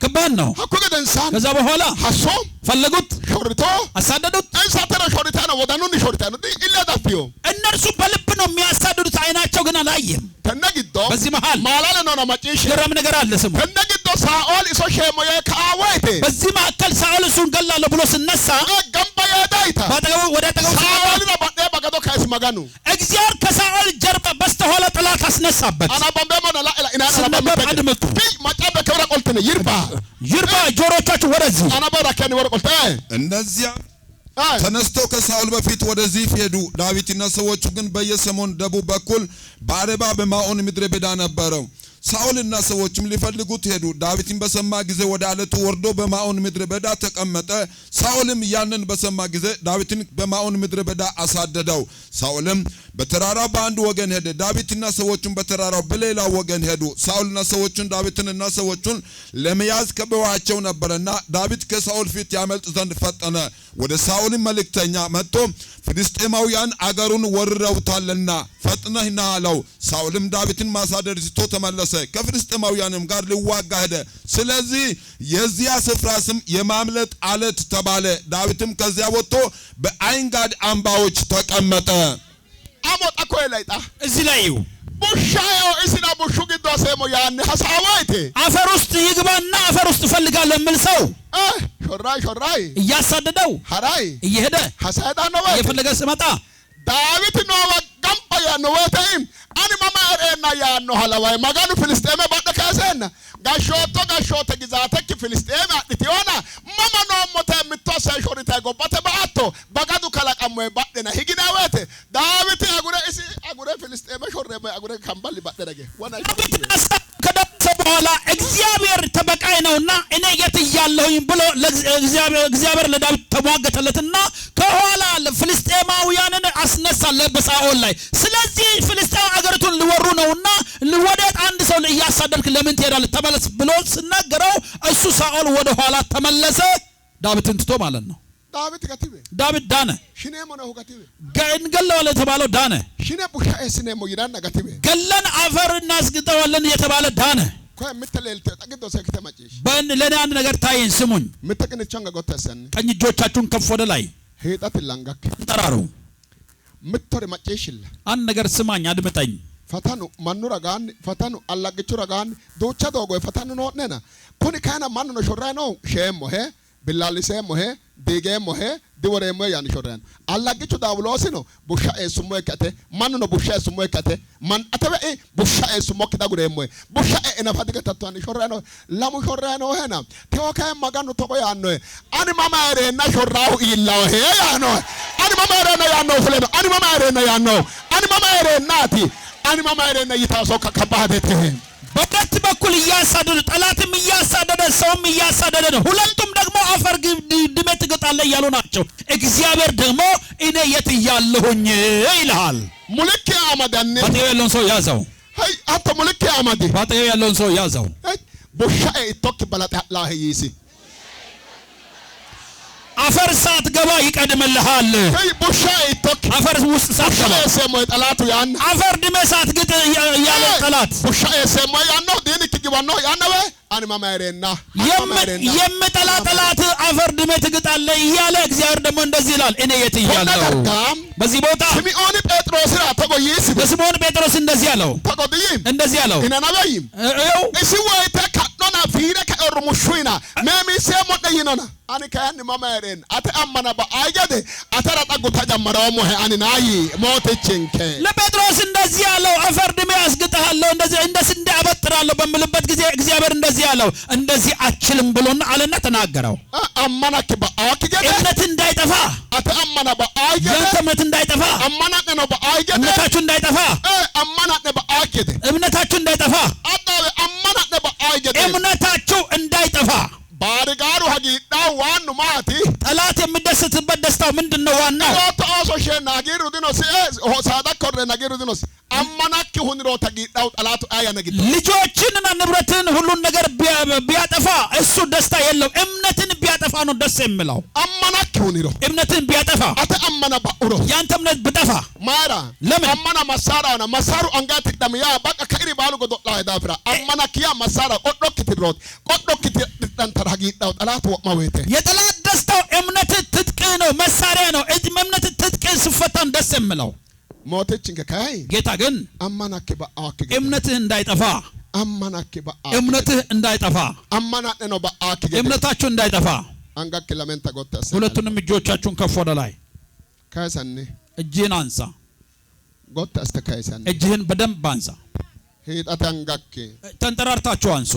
ከባድ ነው አኩገደንሳን ከዛ በኋላ ሐሶ ፈለጉት ሾርቶ አሳደዱት እንሳተረ ሾርታ ነው ወዳኑን ሾርታ ነው ኢላዳፊዮ እነርሱ በልብ ነው የሚያሳድዱት አይናቸው ግን አላየም ተነግዶ በዚህ መሃል ማላለ ነው ማጪሽ ገራም ነገር አለ ስሙ ተነግዶ ሳኦል ኢሶ ሸሞየ ካዋይቴ በዚህ መካከል ሳኦል እሱን ገላለሁ ብሎ ሲነሳ ገምባየ ዳይታ ባጠገቡ ወደ አጠገቡ ሳኦል ነው ባደ ባገዶ ካይስ ማጋኑ እግዚአብሔር ከሳኦል ጀርባ በስተኋላ ጠላት አስነሳበት አና ባምበሞ ነው ኢና ስነበብ አድምጡ ማጫበ ከብረ ቆልተነ ይርባ ጆሮቻችሁ ወደዚህ አና ባራከኒ ወረ ቆልተ እነዚያ ተነስተው ከሳኦል በፊት ወደዚህ ሄዱ ዳዊትና ሰዎቹ ግን በየሰሞን ደቡብ በኩል በአረባ በማዖን ምድረ በዳ ነበረው ሳኦልና ሰዎችም ሊፈልጉት ሄዱ ዳዊትን በሰማ ጊዜ ወደ አለቱ ወርዶ በማዖን ምድረ በዳ ተቀመጠ ሳኦልም ያንን በሰማ ጊዜ ዳዊትን በማዖን ምድረ በዳ አሳደደው ሳኦልም በተራራው በአንድ ወገን ሄደ ዳዊትና ሰዎቹም በተራራው በሌላ ወገን ሄዱ ሳኦልና ሰዎቹን ዳዊትንና ሰዎቹን ለመያዝ ከበዋቸው ነበርና ዳዊት ከሳኦል ፊት ያመልጥ ዘንድ ፈጠነ ወደ ሳኦልም መልእክተኛ መጥቶ ፍልስጤማውያን አገሩን ወርረውታልና ፈጥነህ ና አለው ሳኦልም ዳዊትን ማሳደድ ትቶ ተመለሰ ከፍልስጤማውያንም ጋር ሊዋጋ ሄደ ስለዚህ የዚያ ስፍራ ስም የማምለጥ አለት ተባለ ዳዊትም ከዚያ ወጥቶ በአይንጋድ አምባዎች ተቀመጠ አሞጣ ኮይላይጣ እዚህ ላይ ቡሻዮ እስና ቡሹ ግዶ ሰሞ ያን ሐሳዋይቴ አፈር ውስጥ ይግባና አፈር ውስጥ ፈልጋለሁ የሚል ሰው ሾራይ እያሳደደው ሐራይ እየሄደ ሐሳዳ ነው ወይ እየፈለገ ሲመጣ ዳዊት ነው ወገምባ ያን ወተይም አኒ ማማረና ያን ሐላዋይ ማጋኑ ፍልስጤም ባደካሰና ጋሾተ ግዛተክ ፍልስጤም አጥቲዮና ማማኖ ሞተ ምትወሰ ሾሪታ ጎባተ ባአቶ ባጋዱ ከላቀሞ ባደና ሂግናወት ዳዊት አጉረ ፍልስጤም ሾረመ አጉረ ካምባል ባደረገ ወና ከደረሰ በኋላ እግዚአብሔር ተበቃይ ነውና እኔ የት ያለሁኝ ብሎ እግዚአብሔር ለዳዊት ተሟገተለትና ከኋላ ፍልስጤማውያንን አስነሳለት በሳኦል ላይ ስለዚህ ፍልስጤም አገሪቱን ሊወሩ ነውና ወዴት አንድ ሰው እያሳደድክ ለምን ትሄዳለህ ተመለስ ብሎ ሲናገረው እሱ ሳኦል ወደ ኋላ ተመለሰ ዳዊትን ትቶ ማለት ነው ዳዊት ዳነ ሽኔሞ ነው ከቲቤ ገንገለዋለ የተባለው ዳነ ሽኔ ቡሻ እስኔሞ ይራና ከቲቤ ገለን አፈር እናስግጠዋለን የተባለ ዳነ ኮይ ምትለልተ ጠግዶ ሰክተ ማጪሽ ለኔ አንድ ነገር ታይን ስሙኝ ምትቀነቻን ጋር ጎተሰን ቀኝ እጆቻችሁን ከፍ ወደ ላይ ሄጣት ላንጋክ ጠራሩ ምትር ማጨሽላ አንድ ነገር ስማኝ አድምጠኝ ፈተኑ ማኑ ረጋን ፈተኑ አላግቹ ረጋን ዶቻ ዶጎ ፈተኑ ነው ነና ኩኒ ካና ማኑ ነው ሾራይ ነው ሸሞ ሄ ቢላሊሴ ሞሄ ዲጌ ሞሄ ዲወሬሞ ያን ሾራን አላግቹ ዳብሎስ ነው ቡሻ ኤሱሞ ከተ ማኑ ነው ቡሻ ኤሱሞ ከተ ማን አተበ ቡሻ ኤሱሞ ከታ ጉሬሞ ቡሻ ኤና ፈድከ ተቷን ሾራይ ነው ላሙ ሾራይ ነው ሄና ተወካይ ማጋኑ ተቆ ያን ነው አኒ ማማሬና ሾራው ይላው ሄ ያ ነው አኒ ማማሬና ያ ነው ፍለ ነው አኒ ማማሬና ያ ነው አኒ ማማሬናቲ አኒ ማማሬና ይታሶ ከከባደተ በቀት በኩል ያሳደደ ጠላትም ያሳደደ ሰውም ያሳደደ ነው ሁለቱም ደግሞ አፈር ድመት ገጣለ ያሉ ናቸው እግዚአብሔር ደግሞ እኔ የት ያለሁኝ ይልሃል ሙልክ አማዳን ባቴ ያለውን ሰው ያዘው አይ አቶ ሙልክ አማዲ ባቴ ያለውን ሰው ያዘው ቡሻኤ ቶክ በላጣ ላህይሲ አፈር ሳት ገባ ይቀድምልሃል አይ ቡሻኤ ቶክ አፈር ውስጥ ሳት ገባ ሰሞ ጠላቱ ያን አፈር ድመሳት ግጥ ያለ ጠላት ቡሻኤ ሰሞ ያን ነው ዲንክ ግባኖ ያን ነው አኒ ማማሬና የምጠላ ጠላት አፈር ድመት ግጣለ ይያለ እግዚአብሔር ደግሞ እንደዚህ ይላል እኔ የት ይያለው በዚህ ቦታ ስምዖን ጴጥሮስ ተቆይስ ስምዖን ጴጥሮስ እንደዚህ ያለው ተቆድይም እንደዚህ ያለው እና ነብይም እሺ ወይ ተካዶና ፊረ ከእርሙሹይና መሚሴ ሞደይኖና አኒ ካያን ማማሬን አተአመና በአይገደ አተራጣጉ ተጀመረው ሞሄ አኒ ናይ ሞተችንከ ለጴጥሮስ እንደዚህ ያለው አፈር ድሜ ያስግጣለሁ እንደዚህ እንደስንዴ አበጥራለሁ በመልበት ጊዜ እግዚአብሔር እንደዚህ ያለው እንደዚህ አችልም ብሎና አለና ተናገረው አማናክ በአኪገደ እምነት እንዳይጠፋ አተአመና በአይገደ እምነት እንዳይጠፋ አማናክ ነው በአይገደ እምነታችሁ እንዳይጠፋ አማናክ በአኪገደ እምነታችሁ እንዳይጠፋ አጣበ አማናክ በአይገደ እምነታችሁ እንዳይጠፋ ባርጋሩ ሀጊዳው ዋኑ ማቲ ጠላት የሚደሰትበት ደስታው ምንድነው ዋናው ቶቶሶ ሸና ጊሩ ዲኖስ ሆሳዳ ኮረ ነጊሩ ዲኖስ አማናክ ሁንሮ ተጊዳው ጠላቱ አያ ነጊዱ ልጆችንና ንብረትን ሁሉን ነገር ቢያጠፋ እሱ ደስታ የለው እምነትን ቢያጠፋ ነው ደስ የሚለው አማናክ ሁንሮ እምነትን ቢያጠፋ አተ አማና ባኡሮ ያንተ እምነት ቢጠፋ ማራ ለምን አማና መሳራና መሳሩ አንጋት ደምያ በቃ ከሪ ባሉ ጎዶ ላይ ዳፍራ አማናክ ያ መሳራ ቆዶክትሮት ቆዶክትዳን ተራጊዳው ጠላቱ ወማወቴ የጠላት ደስታው እምነት ትጥቅ ነው መሳሪያ ነው እምነት ትጥቅ ሲፈታን ደስ የሚለው ሞተችን ከካይ ጌታ ግን አማናክ በአክ እምነትህ እንዳይጠፋ አማናክ በአክ እምነትህ እንዳይጠፋ አማናክ ነው በአክ እምነታችሁ እንዳይጠፋ አንጋክ ለምን ተጎተሰ ሁለቱንም እጆቻችሁን ከፍ ወደ ላይ ካይሰኒ እጅህን አንሳ ጎተስተ ካይሰኒ እጅህን በደንብ አንሳ ሄጣት አንጋክ ተንጠራርታችሁ አንሱ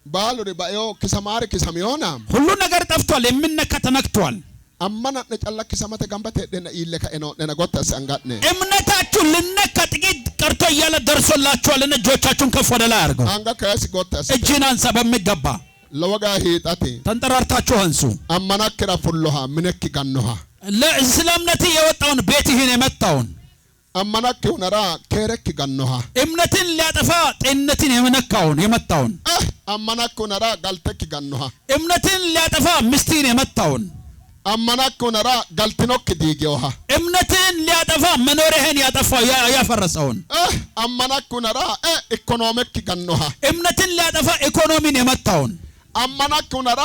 ባሉሪ ባዮ ከሰማሪ ከሰሚዮና ሁሉ ነገር ጠፍቷል የሚነካ ተነክቷል አማና ነጨላክ ሰማተ ጋምባተ ደና ይለካ እኖ ደና ጎተስ አንጋትነ እምነታችሁ ልነካ ጥቂት ቀርቶ እያለ ደርሶላችኋል እጆቻችሁን ከፍ ወደ ላይ አድርጉ አንጋ ከስ ጎተስ እጅህን አንሳ በሚገባ ለወጋ ሄጣቴ ተንጠራርታችሁ አንሱ አማናክራ ፉሎሃ ምነክ ጋኖሃ ስለ እምነትህ የወጣውን ቤትህን የመታውን አማናክ ሁነራ ከረክ ጋኖሃ እምነትን ሊያጠፋ ጤንነትን የመነካውን የመታውን አማናክ ሁነራ ጋልተክ ጋኖሃ እምነትን ሊያጠፋ ሚስትን የመታውን አማናክ ሁነራ ጋልትኖክ ዲጌውሃ እምነትን ሊያጠፋ መኖሪያህን ያጠፋው ያፈረሰውን አማናክ ሁነራ ኢኮኖሚክ ጋኖሃ እምነትን ሊያጠፋ ኢኮኖሚን የመታውን አማናክ ሁነራ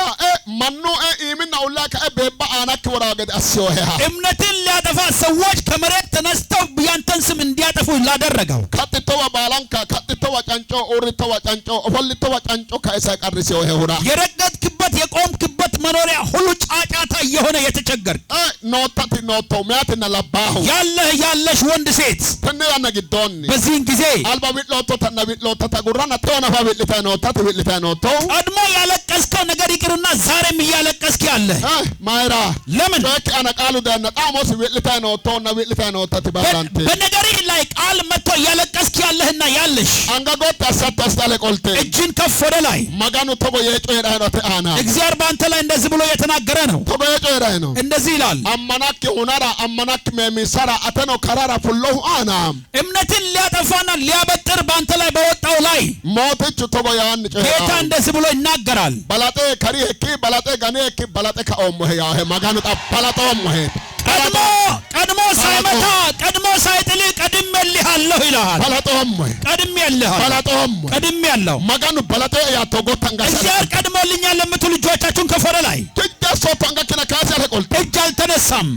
ማኑ ኢሚና ኡላካ በባ አናክ ወራገድ አስዮሃ እምነትን ሊያጠፋ ሰዎች ከመሬት ተነስተው ያንተን ስም እንዲያጠፉ ላደረገው ከጥተዋ ባላንካ ከጥተዋ ጫንጮ ኦርተዋ ጫንጮ ኦፈልተዋ ጫንጮ ካይሳ ቀርሲዮ ሄሁራ የረገጥክበት የቆምክበት መኖሪያ ሁሉ ጫጫታ የሆነ የተቸገር ኖታቲ ኖቶ ሚያትና ለባሁ ያለሽ ወንድ ሴት ተነያ ነግዶን በዚህን ጊዜ አልባ ቢሎቶ ተነቢሎቶ ተጉራና ተወና ባቢልታ ኖታቲ ቢልታ ኖቶ ቀድሞ ያለቀስከው ነገር ይቅርና ዛሬም እያለቀስክ ያለ ማይራ ለምን በቃ አና ቃሉ ደና ጣሞስ ቢልታ ኖቶ ነቢልታ ኖታቲ ባላንቴ በነገርህ ላይ ቃል መጥቶ እያለቀስክ ያለህና ያለሽ አንጋጎት አሳታስታለ ቆልቴ እጅን ከፍ ወደ ላይ ማጋኑ ተጎ የጮ የራይኖት አና እግዚአብሔር ባንተ ላይ እንደዚህ ብሎ የተናገረ ነው ተጎ የጮ የራይኖ እንደዚህ ይላል አማናክ ሁናራ አማናክ መሚሰራ አተኖ ከራራ ፉሎሁ አና እምነትን ሊያጠፋና ሊያበጥር ባንተ ላይ በወጣው ላይ ሞተቹ ተጎ ያን ጮ ጌታ እንደዚህ ብሎ ይናገራል ባላጤ ከሪ ሄኪ ባላጤ ጋኔ ሄኪ ባላጤ ካኦሞ ያ ማጋኑ ጣ ባላጦም ሄ ቀድሞ ሳይመታ ቀድሞ ሳይጥል ቀድሜልሃለሁ ይላል ባላጦም ሄ ቀድሜልሃለሁ ባላጦም ቀድሜያለሁ ማጋኑ ባላጤ ያ ተጎታንጋ እግዚአብሔር ቀድሞልኛል ለምትሉ ልጆቻችሁን ከፍ ወደ ላይ ትጀሶ ታንጋከና ካሳ ለቆልቴ እጅ አልተነሳም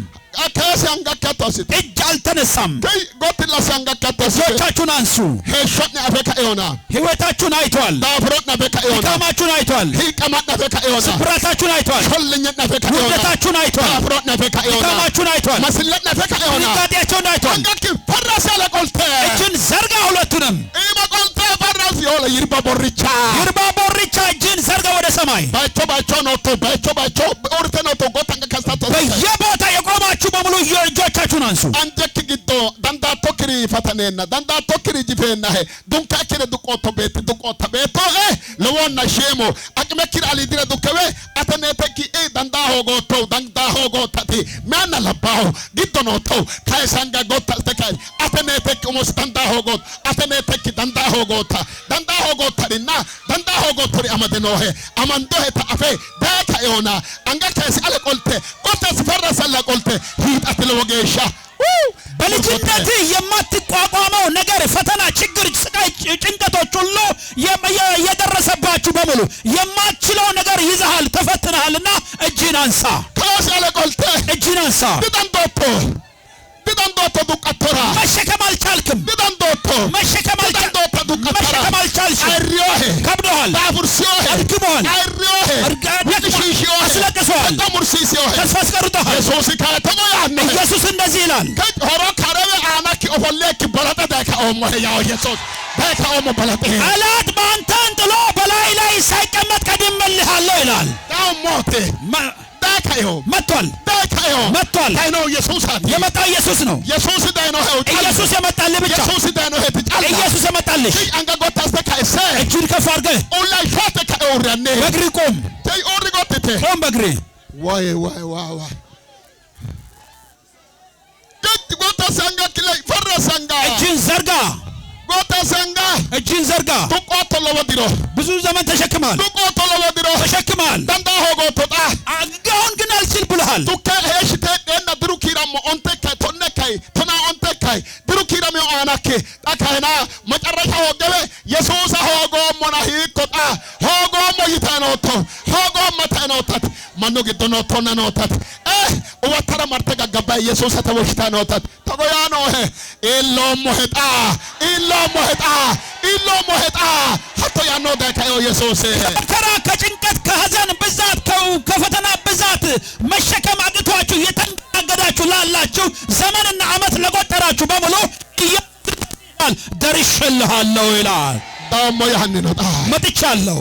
አካሲያንጋካቶስ እጅ አልተነሳም ጎትላሲያንጋካቶስ እጆቻችሁን አንሱ ሄሾት አፈካ ኤዮና ህይወታችሁን አይቷል ዳፍሮት አፈካ ኤዮና ድካማችሁን አይቷል ሂቀማት አፈካ ኤዮና ስብራታችሁን አይቷል ሾልኝት አፈካ ኤዮና ውርደታችሁን አይቷል ዳፍሮት አፈካ ኤዮና ድካማችሁን አይቷል መስለት አፈካ ኤዮና ንጋዴያችሁን አይቷል አንጋክ ፈራስ ያለቆልተ እጅን ዘርጋ ሁለቱንም ኢበቆልተ ፈራስ ይሆለ ይርባ ቦርቻ እጅን ዘርጋ ወደ ሰማይ ባቾ ኖቶ ባቾ ኦርተ ኖቶ ጎታንጋ ከስታቶ በየቦታ የቆማችሁ በሙሉ እጆቻችሁን አንሱ አንጀክ ግዶ ዳንዳቶ ክሪ ፈተኔና ዳንዳቶ ክሪ ጂፌና ዱንካ ክሪ ዱቆቶ ቤቶ ለወና ሼሞ አቅመ ክሪ አሊድረ ዱከበ አተኔተኪ ዳንዳ ሆጎታቲ ማና ለባው ግዶ ኖቶ ካይሳንጋ ጎታልተካይ አተኔተኪ ሞስ ዳንዳ ሆጎታሪና ዳንዳ ሆጎቶሪ አመደኖሄ አማንዶሄ ታአፌ ዳካ ኤዮና አንጋ ካይስ አለቆልተ ጎታስ ፈራሰላ ቆልተ ሂጣት ለወገሻ በልጅነት የማትቋቋመው ነገር ፈተና ችግር ስቃይ ጭንቀቶች ሁሉ የደረሰባችሁ በሙሉ የማትችለው ነገር ይዘሃል ተፈትነሃልና እጅን አንሳ ካስ አለቆልተ እጅን አንሳ ዲዳንዶቶ ዱቀቶራ መሸከም አልቻልክም መሸከም አልቻልሽም አይሪዮሄ ከብዶሃል ዳፉርሲዮሄ አድክሞሃል አይሪዮሄ ደክሞሃል አስለቅሶሃል ተሙርሲሲዮሄ ተስፋ አስቀርቶሃል ኢየሱስ ካተሞያነ ኢየሱስ እንደዚህ ይላል ሆሮ ካረበ አናኪ ኦፎሌክ በለጠ ዳካ ኦሞ ያው ኢየሱስ ዳካ ኦሞ በለጠ ጠላት በአንተን ጥሎ በላይ ላይ ሳይቀመጥ ቀድሜልሃለሁ ይላል ዳው ሞቴ ዳካዮ መጥቷል መጥቷል ዳይኖ ኢየሱስ አለ የመጣው ኢየሱስ ነው ኢየሱስ ዳይኖ ኢየሱስ የመጣልህ ብቻ ኢየሱስ ዳይኖ ተጫለ ኢየሱስ የመጣልሽ አንጋጎታስ ተካይሰ እጅን ከፍ አድርገህ ኦንላይ ሾተ ከኦራኔ በእግሪ ቆም ተይ ኦሪጎቴ ቆም በእግሪ ዋይ ጎታሳንጋ ክላይ ፈራሳንጋ እጅን ዘርጋ ጎታሳንጋ እጅን ዘርጋ ዱቆቶ ለወዲሮ ብዙ ዘመን ተሸክማል ዱቆቶ ለወዲሮ ተሸክማል ዳንዳ ሆጎቶጣ አሁን ግን አልችል ብለሃል ዱከ ሄሽቴ ደና ድሩኪራሞ ኦንተካይ ቶነካይ ቶና ኦንተካይ ድሩኪራሞ አናኬ ጣካይና መጨረሻ ሆገበ ኢየሱስ ሆጎሞና ሂቆጣ ሆጎሞ ይታኖቶ ሆጎሞ ታኖታት ማኑ ግዶኖ ቶና ኖታት ወተረ ማርተጋ ገባ ኢየሱስ ተወሽታ ኖታት ተጎያኖ ኢሎሞ ሄጣ ሀቶ ያኖ ዳካዮ ኢየሱስ ከራ ከጭንቀት ከሐዘን ብዛት ከፈተና ብዛት መሸከም አቅቷችሁ የተንገዳችሁ ላላችሁ ዘመንና ዓመት ለቆጠራችሁ በሙሉ ደርሼልሃለሁ ይላል። ዳሞ ያህን ነው መጥቻለሁ